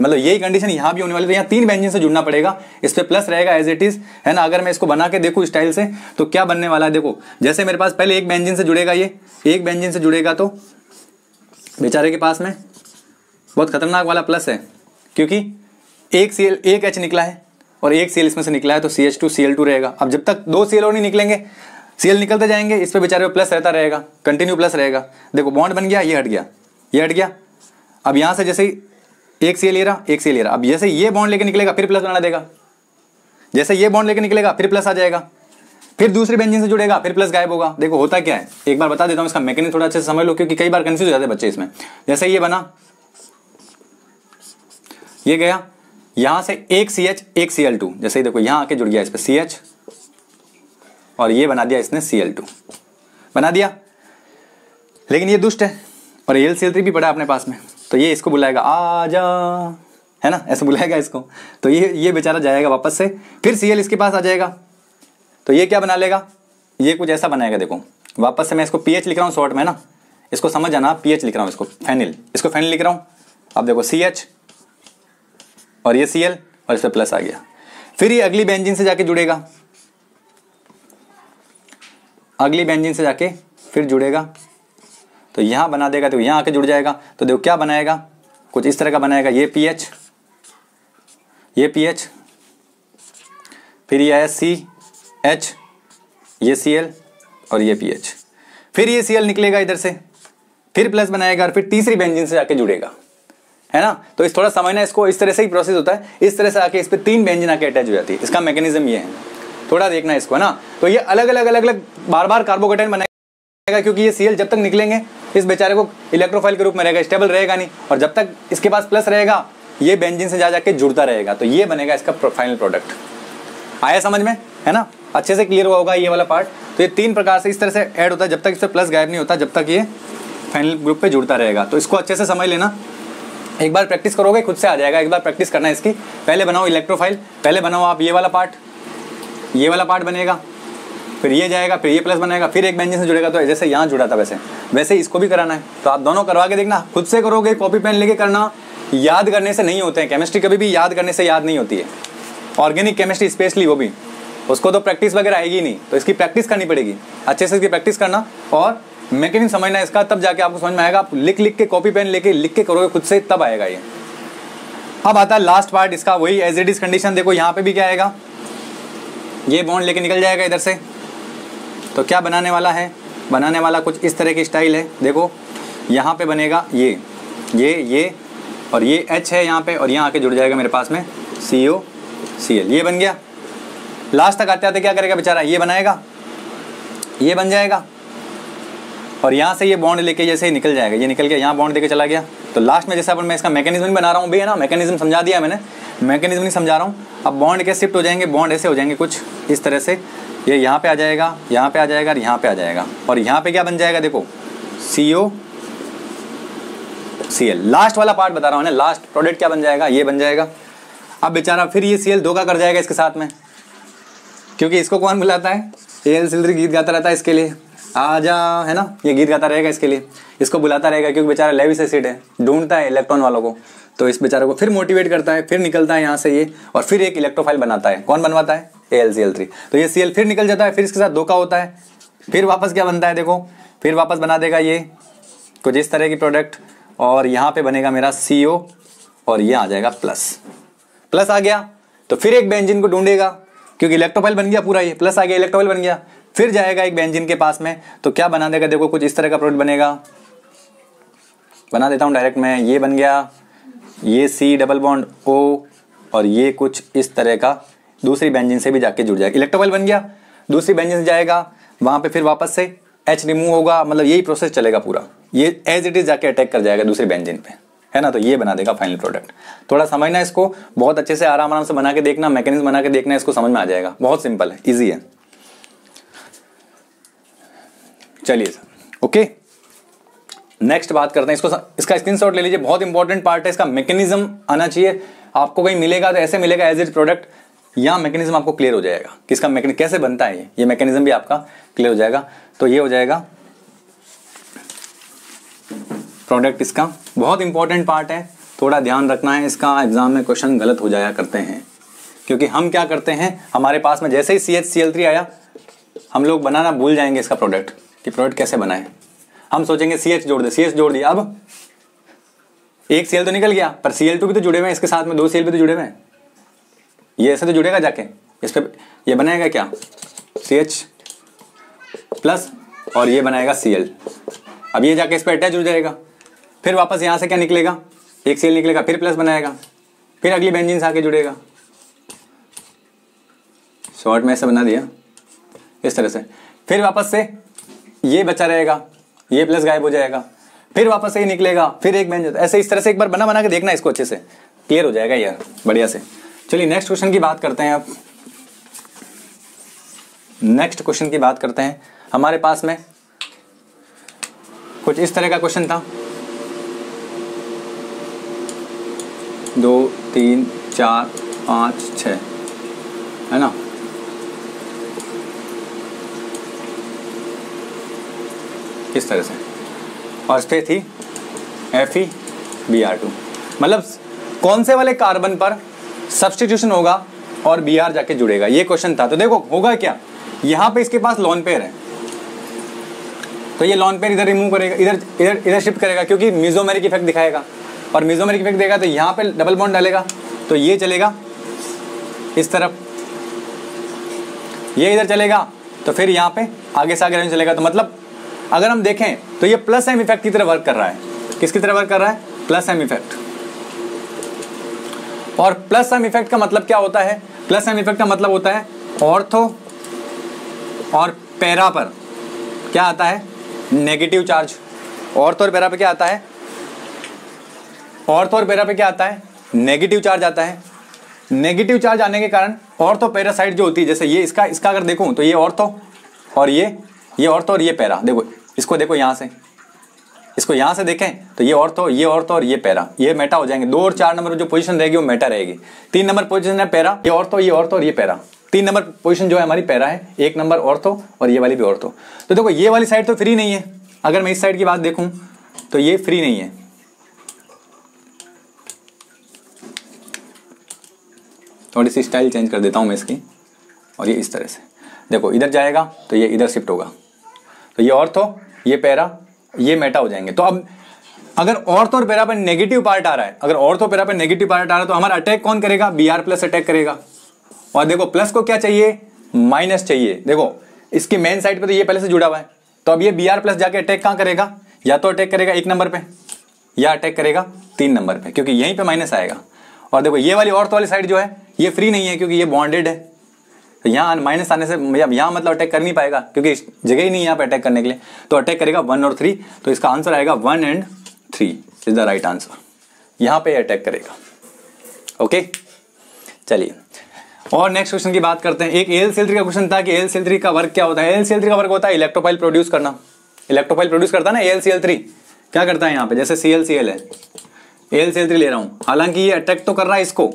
मतलब यही कंडीशन यहाँ भी होने वाली। तो यहाँ 3 बेंजीन से जुड़ना पड़ेगा, इस पे प्लस रहेगा एज इट इज, है ना। अगर मैं इसको बना के देखूँ स्टाइल से तो क्या बनने वाला है, देखो जैसे मेरे पास पहले एक बेंजीन से जुड़ेगा, ये एक बेंजीन से जुड़ेगा तो बेचारे के पास में बहुत खतरनाक वाला प्लस है, क्योंकि एक H निकला है और एक Cl इसमें से निकला है, तो CH2 Cl2 रहेगा। अब जब तक 2 Cl और नहीं निकलेंगे, Cl निकलते जाएंगे, इस पे बेचारे प्लस रहता रहेगा, कंटिन्यू प्लस रहेगा। देखो बॉन्ड बन गया, ये हट गया, ये हट गया। अब यहाँ से जैसे एक Cl ले रहा, एक Cl ले रहा, अब जैसे ये बॉन्ड लेके निकलेगा फिर प्लस बना देगा, जैसे ये बॉन्ड लेके निकलेगा फिर प्लस आ जाएगा, फिर दूसरी बेंजीन से जुड़ेगा फिर प्लस गायब होगा। देखो होता क्या है, एक बार बता देता हूँ, इसका मैकेनिज्म थोड़ा अच्छे से समझ लो, क्योंकि कई बार कंफ्यूज हो जाते हैं बच्चे इसमें। जैसे ये बना, ये गया, यहां से एक CH एक Cl2, जैसे ही देखो यहां आके जुड़ गया इस पे CH, और ये बना दिया इसने Cl2 बना दिया। लेकिन ये दुष्ट है और AlCl3 भी पड़ा अपने पास में, तो ये इसको बुलाएगा आजा, है ना, ऐसे बुलाएगा इसको, तो ये बेचारा जाएगा वापस से, फिर Cl इसके पास आ जाएगा, तो ये क्या बना लेगा, ये कुछ ऐसा बनाएगा। देखो वापस से मैं इसको PH लिख रहा हूँ शॉर्ट में ना, इसको समझ जाना, PH लिख रहा हूँ, इसको फेनिल लिख रहा हूँ। अब देखो CH और ये Cl और इस पे प्लस आ गया। फिर ये अगली बेंजीन से जाके जुड़ेगा, अगली बेंजीन से जाके फिर जुड़ेगा, तो यहां बना देगा, तो यहां आके जुड़ जाएगा। तो देखो क्या बनाएगा, कुछ इस तरह का बनाएगा, ये पीएच, ये पीएच, फिर ये आया CH, ये Cl और ये पीएच, फिर ये Cl निकलेगा इधर से, फिर प्लस बनाएगा और फिर तीसरी बेंजीन से जाके जुड़ेगा, है ना। तो इस थोड़ा समझना, इसको इस तरह से ही प्रोसेस होता है, इस तरह से आके इस पे 3 बेंजीन आके अटैच हो जाती है। इसका मैकेनिज्म ये है, थोड़ा देखना है इसको, है ना। तो ये अलग अलग बार बार कार्बोकेटाइन बनाएगा, क्योंकि ये Cl जब तक निकलेंगे इस बेचारे को इलेक्ट्रोफाइल के रूप में रहेगा, स्टेबल रहेगा नहीं, और जब तक इसके पास प्लस रहेगा ये बेंजीन से जाके जुड़ता रहेगा, तो ये बनेगा इसका फाइनल प्रोडक्ट। आया समझ में, है ना, अच्छे से क्लियर हुआ होगा ये वाला पार्ट। तो ये 3 प्रकार से इस तरह से ऐड होता है, जब तक इस पर प्लस गायब नहीं होता, जब तक ये फाइनल ग्रुप पे जुड़ता रहेगा। तो इसको अच्छे से समझ लेना, एक बार प्रैक्टिस करोगे खुद से आ जाएगा। एक बार प्रैक्टिस करना है इसकी, पहले बनाओ इलेक्ट्रोफाइल, पहले बनाओ आप ये वाला पार्ट, ये वाला पार्ट बनेगा, फिर ये जाएगा, फिर ये प्लस बनाएगा, फिर एक बेंजीन से जुड़ेगा। तो जैसे यहाँ जुड़ा था वैसे इसको भी कराना है। तो आप दोनों करवा के देखना, खुद से करोगे, कॉपी पेन लेके करना, याद करने से नहीं होते हैं। केमिस्ट्री कभी भी याद करने से याद नहीं होती है, ऑर्गेनिक केमिस्ट्री स्पेशली, वो भी उसको तो प्रैक्टिस वगैरह आएगी नहीं, तो इसकी प्रैक्टिस करनी पड़ेगी, अच्छे से इसकी प्रैक्टिस करना और मैकेनिज्म समझना इसका, तब जाके आपको समझ में आएगा। आप लिख लिख के कॉपी पेन लेके लिख के करोगे खुद से, तब आएगा ये। अब आता है लास्ट पार्ट इसका, वही एज इट इज कंडीशन। देखो यहाँ पे भी क्या आएगा, ये बॉन्ड लेके निकल जाएगा इधर से। तो क्या बनाने वाला है, बनाने वाला कुछ इस तरह की स्टाइल है। देखो यहाँ पे बनेगा ये और ये H है यहाँ पे, और यहाँ आके जुड़ जाएगा मेरे पास में COCl, ये बन गया। लास्ट तक आते आते क्या करेगा बेचारा, ये बनाएगा, ये बन जाएगा, और यहाँ से ये बॉन्ड लेके जैसे ही निकल जाएगा, ये निकल गया, यहाँ बॉन्ड लेके चला गया। तो लास्ट में जैसे अपन मैं इसका मैकेनिज्म बना रहा हूँ भी, है ना, मैकेनिज्म समझा दिया मैंने, मैकेनिज्म नहीं समझा रहा हूँ। अब बॉन्ड के शिफ्ट हो जाएंगे, बॉन्ड ऐसे हो जाएंगे कुछ इस तरह से, ये यहाँ पे आ जाएगा, यहाँ पे आ जाएगा और यहाँ पे आ जाएगा, और यहाँ पे क्या बन जाएगा, देखो COCl। लास्ट वाला पार्ट बता रहा हूँ ना, लास्ट प्रोडक्ट क्या बन जाएगा, ये बन जाएगा। अब बेचारा फिर ये Cl धोखा कर जाएगा इसके साथ में, क्योंकि इसको कौन बुलाता है, AlCl3 गीत गाता रहता है इसके लिए, आजा, है ना, ये गीत गाता रहेगा इसके लिए, इसको बुलाता रहेगा, क्योंकि बेचारा लेविस एसिड है, ढूंढता है इलेक्ट्रॉन वालों को। तो इस बेचारे को फिर मोटिवेट करता है, फिर निकलता है यहाँ से ये, और फिर एक इलेक्ट्रोफाइल बनाता है। कौन बनवाता है, AlCl3। तो ये Cl फिर निकल जाता है, फिर इसके साथ धोखा होता है, फिर वापस क्या बनता है, देखो फिर वापस बना देगा ये कुछ इस तरह की प्रोडक्ट, और यहाँ पे बनेगा मेरा CO, और ये आ जाएगा प्लस आ गया। तो फिर एक बेंजीन को ढूंढेगा, क्योंकि इलेक्ट्रोफाइल बन गया पूरा, ये प्लस आ गया, इलेक्ट्रोफाइल बन गया, फिर जाएगा एक बेंजीन के पास में, तो क्या बना देगा, देखो कुछ इस तरह का प्रोडक्ट बनेगा, बना देता हूँ डायरेक्ट मैं, ये बन गया, ये C डबल बॉन्ड O, और ये कुछ इस तरह का दूसरी बेंजीन से भी जाके जुड़ जाएगा, इलेक्ट्रोफाइल बन गया, दूसरी बेंजीन से जाएगा, वहां पे फिर वापस से H रिमूव होगा, मतलब यही प्रोसेस चलेगा पूरा, ये एज इट इज जाके अटैक कर जाएगा दूसरी बेंजीन पे, है ना। तो ये बना देगा फाइनल प्रोडक्ट। थोड़ा समझना इसको, बहुत अच्छे से आराम से बना के देखना, मैकेनिज्म बना के देखना, इसको समझ में आ जाएगा, बहुत सिंपल है, इजी है। चलिए सर, ओके, नेक्स्ट बात करते हैं, इसका स्क्रीनशॉट ले लीजिए, बहुत इंपॉर्टेंट पार्ट है, इसका मैकेनिज्म आना चाहिए आपको। कहीं मिलेगा तो ऐसे मिलेगा एज इट प्रोडक्ट, यहाँ मैकेनिज्म आपको क्लियर हो जाएगा कि इसका मैकेनिज्म कैसे बनता है, ये मैकेनिज्म भी आपका क्लियर हो जाएगा। तो ये हो जाएगा प्रोडक्ट, इसका बहुत इंपॉर्टेंट पार्ट है, थोड़ा ध्यान रखना है इसका, एग्जाम में क्वेश्चन गलत हो जाया करते हैं, क्योंकि हम क्या करते हैं, हमारे पास में जैसे ही CHCl3 आया, हम लोग बनाना भूल जाएंगे इसका प्रोडक्ट, कि प्रोडक्ट कैसे बनाए। हम सोचेंगे CH जोड़ दे, CH जोड़ दिया, अब एक Cl तो निकल गया, पर Cl2 भी तो जुड़े हुए हैं इसके साथ में, 2 Cl भी तो जुड़े हुए हैं, ये ऐसे तो जुड़ेगा जाके इस पे, ये बनाएगा क्या, CH प्लस, और ये बनाएगा Cl। अब ये जाके इस पे अटैच हो जाएगा, फिर वापस यहाँ से क्या निकलेगा, एक Cl निकलेगा, फिर प्लस बनाएगा, फिर अगली बेंजीन से आके जुड़ेगा। शॉर्ट में ऐसे बना दिया इस तरह से, फिर वापस से ये बचा रहेगा, ये प्लस गायब हो जाएगा, फिर वापस से ये निकलेगा, फिर एक बेंजीन, ऐसे इस तरह से एक बार बना के देखना, इसको अच्छे से क्लियर हो जाएगा यार, बढ़िया से। चलिए नेक्स्ट क्वेश्चन की बात करते हैं। अब नेक्स्ट क्वेश्चन की बात करते हैं, हमारे पास में कुछ इस तरह का क्वेश्चन था, 2 3 4 5 6, है ना। इस तरह से, और इस पे थी FeBr2, मतलब कौन से वाले कार्बन पर सब्स्टिट्यूशन होगा और Br जाके जुड़ेगा, ये क्वेश्चन था। तो देखो होगा क्या, यहाँ पे इसके पास लॉन पेयर है, तो ये लॉन पेयर इधर रिमूव करेगा, इधर इधर इधर शिफ्ट करेगा, क्योंकि मेसोमेरिक इफेक्ट दिखाएगा, और मेसोमेरिक इफेक्ट देगा तो यहाँ पे डबल बॉन्ड डालेगा, तो ये चलेगा इस तरफ, ये इधर चलेगा, तो फिर यहाँ पे आगे से आगे चलेगा। तो मतलब अगर हम देखें तो ये प्लस एम इफेक्ट की तरह वर्क कर रहा है। किसकी तरह वर्क कर रहा है? Plus M effect. और प्लस एम इफेक्ट का मतलब क्या होता है? प्लस एम इफेक्ट का मतलब होता है ऑर्थो और पैरा पर क्या आता है? Negative charge. ऑर्थो और पैरा पे क्या आता है? ऑर्थो और पैरा पे क्या आता है? नेगेटिव चार्ज आता है। नेगेटिव चार्ज आने के कारण ऑर्थो पैरा साइड जो होती है, जैसे ये इसका अगर देखूं तो ये ऑर्थो और ये ऑर्थो और ये पैरा, देखो इसको देखो यहाँ से, इसको यहाँ से देखें तो ये ऑर्थो और ये पैरा, ये मेटा हो जाएंगे। 2 और 4 नंबर जो पोजीशन रहेगी वो मेटा रहेगी। 3 नंबर पोजीशन है पैरा, ये ऑर्थो और ये पैरा। 3 नंबर पोजीशन जो है हमारी पैरा है, 1 नंबर ऑर्थो और ये वाली भी ऑर्थो। तो देखो ये वाली साइड तो फ्री नहीं है। अगर मैं इस साइड की बात देखूं तो ये फ्री नहीं है, थोड़ी सी स्टाइल चेंज कर देता हूं मैं इसकी, और ये इस तरह से देखो इधर जाएगा तो ये इधर शिफ्ट होगा, तो ये ऑर्थो ये पैरा ये मेटा हो जाएंगे। तो अब अगर ऑर्थो और पैरा पर नेगेटिव पार्ट आ रहा है, अगर ऑर्थो पैरा पर नेगेटिव पार्ट आ रहा है तो हमारा अटैक कौन करेगा? Br प्लस अटैक करेगा। और देखो प्लस को क्या चाहिए? माइनस चाहिए। देखो इसकी मेन साइड पे तो ये पहले से जुड़ा हुआ है, तो अब ये Br प्लस जाके अटैक कहाँ करेगा? या तो अटैक करेगा 1 नंबर पे या अटैक करेगा 3 नंबर पे, क्योंकि यहीं पे माइनस आएगा। और देखो ये वाली ऑर्थो वाली साइड जो है ये फ्री नहीं है, क्योंकि ये बॉन्डेड है, तो यहाँ माइनस आने से यहाँ मतलब अटैक कर नहीं पाएगा, क्योंकि जगह ही नहीं यहाँ पे अटैक करने के लिए। तो अटैक करेगा 1 और 3, तो इसका आंसर आएगा 1 and 3 is the right answer. यहाँ पे अटैक करेगा। ओके चलिए और नेक्स्ट क्वेश्चन की बात करते हैं। एक AlCl3 का क्वेश्चन था कि AlCl3 का वर्क क्या होता है? AlCl3 का वर्क होता है इलेक्ट्रोफाइल प्रोड्यूस करना। इलेक्ट्रोफाइल प्रोड्यूस करता है ना AlCl3, क्या करता है यहाँ पे? जैसे ClCl है, AlCl3 ले रहा हूं, हालांकि ये अटैक तो कर रहा है, इसको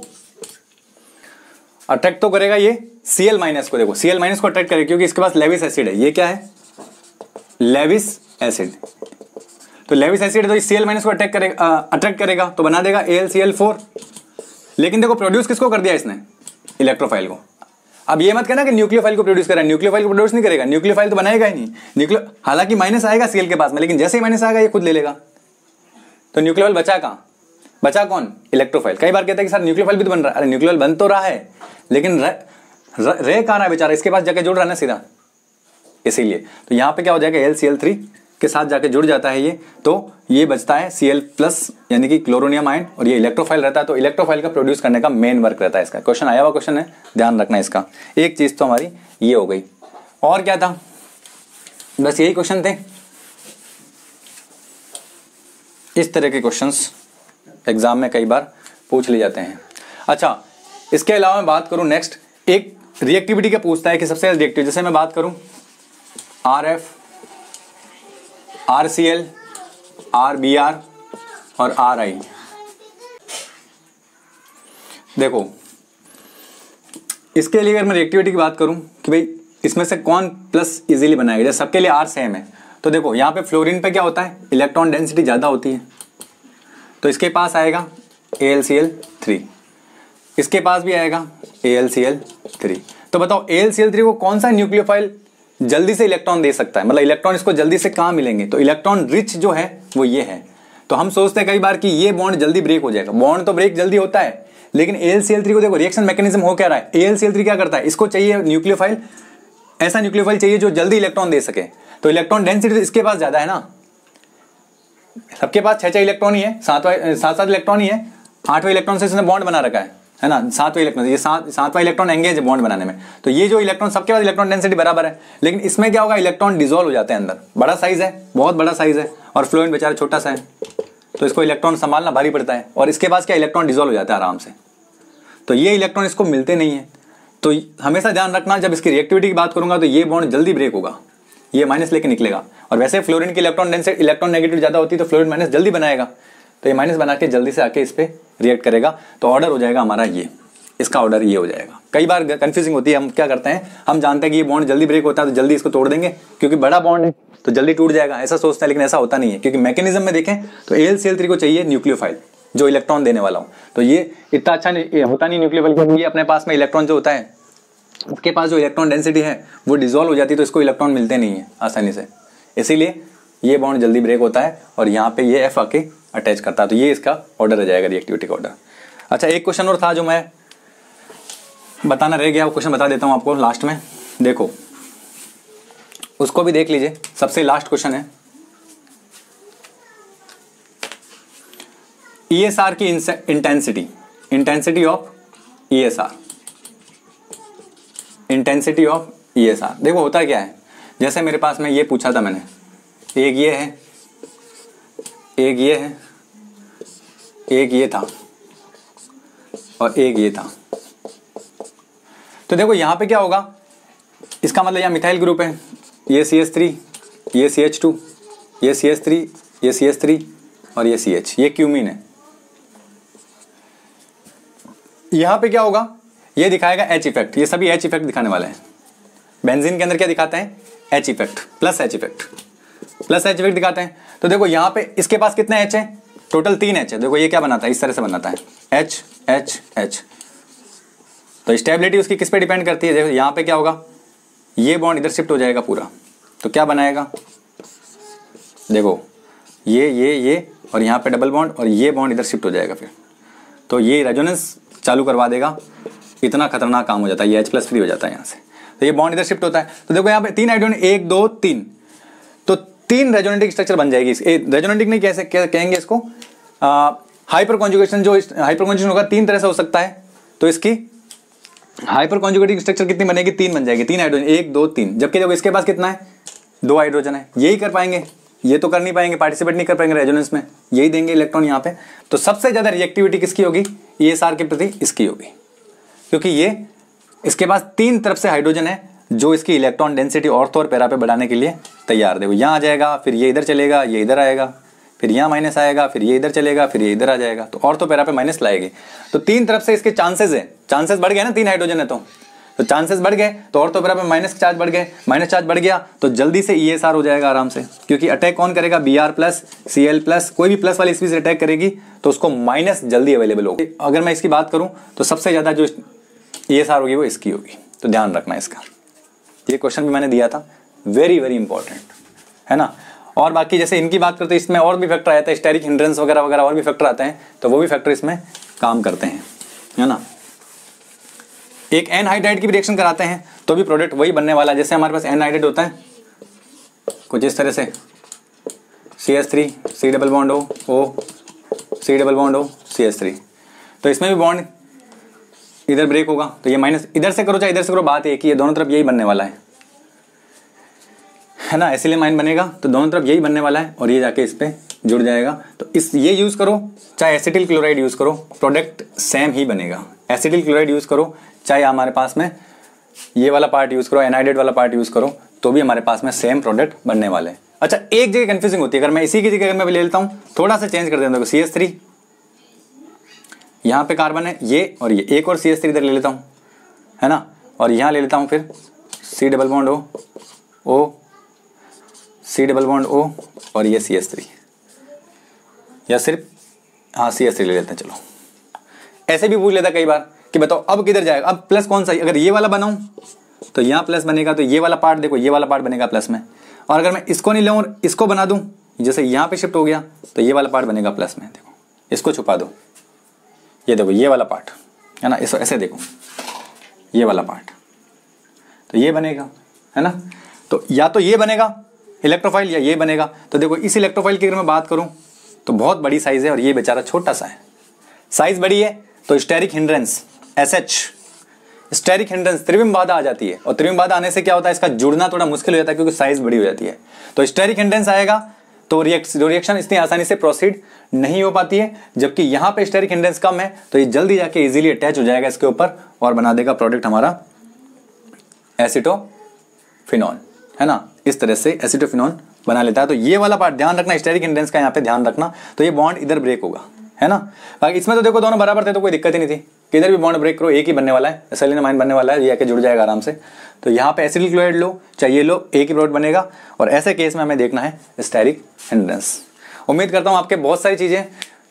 अटैक तो करेगा ये Cl माइनस को। देखो Cl माइनस को अटैक करेगा क्योंकि इसके पास लेविस एसिड है। ये क्या है? Lewis acid. तो लेविस एसिड तो Cl माइनस को अटैक करेगा तो बना देगा AlCl4। लेकिन देखो प्रोड्यूस किसको कर दिया इसने? इलेक्ट्रोफाइल को। अब ये मत कहना कि न्यूक्लियोफाइल को प्रोड्यूस कर रहा है, न्यूक्लियोफाइल को प्रोड्यूस नहीं करेगा, न्यूक्लियोफाइल तो बनाएगा ही नहीं। हालांकि माइनस आएगा Cl के पास में, लेकिन जैसे ही माइनस आएगा ये खुद ले लेगा। तो न्यूक्लियोफाइल बचा कहाँ? बचा कौन? इलेक्ट्रोफाइल। कई बार कहते हैं कि सर न्यूक्लियोफाइल भी तो बन रहा है। अरे न्यूक्लियोफाइल बन तो रहा है, लेकिन रह कहाँ रहा है बेचारा? इसके पास जाके जुड़ रहा है ना सीधा, इसीलिए। तो यहाँ पे क्या हो जाएगा? AlCl3 के साथ जाके जुड़ जाता है ये, तो ये बचता है Cl प्लस यानी कि क्लोरोनियम आयन, और ये इलेक्ट्रोफाइल रहता है। तो इलेक्ट्रोफाइल का प्रोड्यूस करने का मेन वर्क रहता है इसका। क्वेश्चन आया हुआ क्वेश्चन है, ध्यान रखना इसका। एक चीज तो हमारी ये हो गई। और क्या था? बस यही क्वेश्चन थे। इस तरह के क्वेश्चंस एग्जाम में कई बार पूछ लिए जाते हैं। अच्छा, इसके अलावा मैं बात करूं नेक्स्ट, एक रिएक्टिविटी का पूछता है कि सबसे ज्यादा रिएक्टिव, जैसे मैं बात करूं RF, RCl, RBr और RI। देखो इसके लिए अगर मैं रिएक्टिविटी की बात करूं कि भाई इसमें से कौन प्लस इजीली बनाएगा, जैसे सबके लिए R सेम है, तो देखो यहाँ पे फ्लोरीन पे क्या होता है? इलेक्ट्रॉन डेंसिटी ज्यादा होती है, तो इसके पास आएगा AlCl3, इसके पास भी आएगा AlCl3। तो बताओ AlCl3 को कौन सा न्यूक्लियोफाइल जल्दी से इलेक्ट्रॉन दे सकता है? मतलब इलेक्ट्रॉन इसको जल्दी से कहाँ मिलेंगे? तो इलेक्ट्रॉन रिच जो है वो ये है। तो हम सोचते हैं कई बार कि ये बॉन्ड जल्दी ब्रेक हो जाएगा। बॉन्ड तो ब्रेक जल्दी होता है, लेकिन AlCl3 को देखो रिएक्शन मैकेनिज्म हो क्या रहा है? AlCl3 क्या करता है? इसको चाहिए न्यूक्लियोफाइल, ऐसा न्यूक्लियोफाइल चाहिए जो जल्दी इलेक्ट्रॉन दे सके। तो इलेक्ट्रॉन डेंसिटी तो इसके पास ज्यादा है ना, सबके पास 6 इलेक्ट्रॉन ही है, 7 इलेक्ट्रॉन ही है। 8वें इलेक्ट्रॉन से इसने बॉन्ड बना रखा है ना, 7वें इलेक्ट्रॉन, ये 7वां इलेक्ट्रॉन एंगेज है बॉन्ड बनाने में। तो ये जो इलेक्ट्रॉन, सबके पास इलेक्ट्रॉन डेंसिटी बराबर है, लेकिन इसमें क्या होगा? इलेक्ट्रॉन डिसॉल्व हो जाते हैं अंदर। बड़ा साइज है, बहुत बड़ा साइज है, और फ्लोरीन बेचारा छोटा सा है, तो इसको इलेक्ट्रॉन संभालना भारी पड़ता है। और इसके पास क्या? इलेक्ट्रॉन डिसॉल्व हो जाता है आराम से, तो ये इलेक्ट्रॉन इसको मिलते नहीं है। तो हमेशा ध्यान रखना, जब इसकी रिएक्टिविटी की बात करूंगा तो ये बॉन्ड जल्दी ब्रेक होगा, ये माइनस लेके निकलेगा। और वैसे फ्लोरीन की इलेक्ट्रॉन डेंसिटी, इलेक्ट्रॉन नेगेटिव ज्यादा होती है, तो फ्लोरीन माइनस जल्दी बनाएगा, तो ये माइनस बना के जल्दी से आके इस पे रिएक्ट करेगा। तो ऑर्डर हो जाएगा हमारा ये, इसका ऑर्डर ये हो जाएगा। कई बार कंफ्यूजिंग होती है, हम क्या करते हैं, हम जानते हैं कि ये बॉन्ड जल्दी ब्रेक होता है तो जल्दी इसको तोड़ देंगे, क्योंकि बड़ा बॉन्ड है तो जल्दी टूट जाएगा, ऐसा सोचते हैं, लेकिन ऐसा होता नहीं है। क्योंकि मैकेनिज्म में देखें तो AlCl3 को चाहिए न्यूक्लियोफाइल, जो इलेक्ट्रॉन देने वाला हो। तो ये इतना अच्छा नहीं होता नहीं न्यूक्लियर, क्योंकि ये अपने पास में इलेक्ट्रॉन जो होता है उसके पास जो इलेक्ट्रॉन डेंसिटी है वो डिसॉल्व हो जाती है, तो इसको इलेक्ट्रॉन मिलते नहीं है आसानी से, इसीलिए ये बॉन्ड जल्दी ब्रेक होता है और यहाँ पे ये F आके अटैच करता है। तो ये इसका ऑर्डर रह जाएगा, रिएक्टिविटी का ऑर्डर। अच्छा, एक क्वेश्चन और था जो मैं बताना रह गया, वो क्वेश्चन बता देता हूँ आपको लास्ट में। देखो उसको भी देख लीजिए, सबसे लास्ट क्वेश्चन है ESR की intensity of ESR, intensity of ESR। देखो होता क्या है, जैसे मेरे पास में ये पूछा था मैंने, एक ये है, एक ये है, एक ये था और एक ये था। तो देखो यहां पे क्या होगा, इसका मतलब यहाँ मिथाइल ग्रुप है, ये CH3, ये CH2, ये CH3, ये CH3 और ये CH, ये क्यूमीन है। यहां पे क्या होगा, ये दिखाएगा H इफेक्ट, ये सभी H इफेक्ट दिखाने वाले हैं। बेंजीन के अंदर क्या दिखाते हैं, H effect, plus H effect, plus H effect दिखाते हैं। तो देखो यहाँ पे इसके पास कितने H है, टोटल 3 H है। देखो ये क्या बनाता है, इस तरह से बनाता है H H H। तो स्टेबिलिटी उसकी किस पे डिपेंड करती है, देखो यहाँ पे क्या होगा, ये बॉन्ड इधर शिफ्ट हो जाएगा पूरा, तो क्या बनाएगा, देखो ये और यहाँ पे डबल बॉन्ड और ये बॉन्ड इधर शिफ्ट हो जाएगा फिर, तो ये रेजोनेंस चालू करवा देगा। इतना खतरनाक काम हो जाता है, ये H+ फ्री हो जाता है यहाँ से, तो ये बॉन्ड इधर शिफ्ट होता है। तो देखो यहाँ पे 3 हाइड्रोजन, 1 2 3, तो 3 रेजोनेटिक स्ट्रक्चर बन जाएगी। रेजोनेटिक नहीं कैसे कहेंगे इसको, हाइपर कॉन्जुगेशन। जो हाइपर कॉन्जुगेशन होगा 3 तरह से हो सकता है, तो इसकी हाइपर कॉन्जुगेटिंग स्ट्रक्चर कितनी बनेगी, 3 बन जाएगी, 3 हाइड्रोजन, 1 2 3। जबकि देखो इसके पास कितना है, 2 हाइड्रोजन है, यही कर पाएंगे, ये तो कर नहीं पाएंगे, पार्टिसिपेट नहीं कर पाएंगे रेजोनेंस में, यही देंगे इलेक्ट्रॉन यहाँ पे। तो सबसे ज्यादा रिएक्टिविटी किसकी होगी, ESR के प्रति इसकी होगी, क्योंकि ये इसके पास 3 तरफ से हाइड्रोजन है जो इसकी इलेक्ट्रॉन डेंसिटी ऑर्थो और पैरा पे बढ़ाने के लिए तैयार। देखो यहाँ आ जाएगा, फिर ये इधर चलेगा, ये इधर आएगा, फिर यहाँ माइनस आएगा, फिर ये इधर चलेगा, फिर ये इधर आ जाएगा, तो ऑर्थो पैरा पे माइनस लाएगी। तो 3 तरफ से इसके चांसेस है, चांसेस बढ़ गए ना, 3 हाइड्रोजन है तो चांसेस बढ़ गए, तो ऑर्थो पैरा पे माइनस चार्ज बढ़ गए, माइनस चार्ज बढ़ गया तो जल्दी से ESR हो जाएगा आराम से, क्योंकि अटैक कौन करेगा, Br+, Cl+, कोई भी प्लस वाली स्पीसीज अटैक करेगी तो उसको माइनस जल्दी अवेलेबल होगी। अगर मैं इसकी बात करूं तो सबसे ज्यादा जो ESR होगी वो इसकी होगी, तो ध्यान रखना इसका। ये क्वेश्चन भी मैंने दिया था, वेरी वेरी इंपॉर्टेंट है ना। और बाकी जैसे इनकी बात करते हैं, इसमें और भी फैक्टर आते हैं, स्टेरिक हिंड्रेंस वगैरह वगैरह और भी फैक्टर आते हैं, तो वो भी फैक्टर इसमें काम करते हैं, है ना। एक एनहाइड्राइड की भी रिएक्शन कराते हैं तो भी प्रोडक्ट वही बनने वाला है। जैसे हमारे पास एनहाइड्राइड होता है कुछ इस तरह से, CH3 C double bond O C double bond O CH3, तो इसमें भी बॉन्ड इधर ब्रेक होगा, तो ये माइनस इधर से करो चाहे इधर से करो, बात एक ही है, दोनों तरफ यही बनने वाला है ना। एसिलिन आयन बनेगा तो दोनों तरफ यही बनने वाला है और ये जाके इस पे जुड़ जाएगा। तो इस ये यूज करो चाहे एसिटिल क्लोराइड यूज करो, प्रोडक्ट सेम ही बनेगा। एसिटिल क्लोराइड यूज करो चाहे हमारे पास में ये वाला पार्ट यूज करो, एनाइडेट वाला पार्ट यूज करो, तो भी हमारे पास में सेम प्रोडक्ट बनने वाले हैं। अच्छा, एक जगह कंफ्यूजिंग होती है, अगर मैं इसी की जगह मैं ले लेता हूं, थोड़ा सा चेंज कर देता हूं, CH3 यहाँ पे कार्बन है, ये और ये, एक और CH3 इधर ले लेता हूँ, है ना, और यहाँ ले लेता हूँ फिर C double bond O C double bond O और ये CH3, या सिर्फ हाँ CH3 ले लेते हैं। चलो ऐसे भी पूछ लेता कई बार कि बताओ अब किधर जाएगा, अब प्लस कौन सा, अगर ये वाला बनाऊं तो यहाँ प्लस बनेगा, तो ये वाला पार्ट देखो, ये वाला पार्ट बनेगा प्लस में, और अगर मैं इसको नहीं लूँ और इसको बना दूं, जैसे यहाँ पे शिफ्ट हो गया तो ये वाला पार्ट बनेगा प्लस में। देखो इसको छुपा दो, ये देखो ये वाला पार्ट है ना, इसको ऐसे देखो ये वाला पार्ट, तो ये बनेगा, है ना। तो या तो ये बनेगा इलेक्ट्रोफाइल या ये बनेगा। तो देखो इस इलेक्ट्रोफाइल की अगर मैं बात करूं तो बहुत बड़ी साइज है और ये बेचारा छोटा सा है। साइज बड़ी है तो steric hindrance SH, steric hindrance त्रिविम बाधा आ जाती है, और त्रिविम बाधा आने से क्या होता है, इसका जुड़ना थोड़ा मुश्किल हो जाता है क्योंकि साइज बड़ी हो जाती है। तो स्टेरिक हिंड्रेंस आएगा तो रिएक्शन इतनी आसानी से प्रोसीड नहीं हो पाती है, जबकि यहाँ पे स्टेरिक हिंड्रेंस कम है तो ये जल्दी जाके इजीली अटैच हो जाएगा इसके ऊपर और बना देगा प्रोडक्ट हमारा एसिटोफिनॉल, है ना। इस तरह से एसिटोफिनॉल बना लेता है। तो ये वाला पार्ट ध्यान रखना, स्टेरिक हिंड्रेंस का यहाँ पे ध्यान रखना, तो ये बॉन्ड इधर ब्रेक होगा, है ना। बाकी इसमें तो देखो दोनों बराबर थे तो कोई दिक्कत ही नहीं थी, कि इधर भी बॉन्ड ब्रेक करो, एक ही बनने वाला है, एसिलिन अमाइन बनने वाला है, ये आके जुड़ जाएगा आराम से। तो यहाँ पे एसिटिल क्लोराइड लो चाहिए लो, एक ही प्रोडक्ट बनेगा, और ऐसे केस में हमें देखना है स्टेरिक हिंड्रेंस। उम्मीद करता हूँ आपके बहुत सारी चीज़ें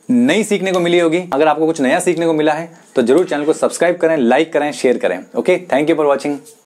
नई सीखने को मिली होगी। अगर आपको कुछ नया सीखने को मिला है तो जरूर चैनल को सब्सक्राइब करें, लाइक करें, शेयर करें। Okay, thank you for watching.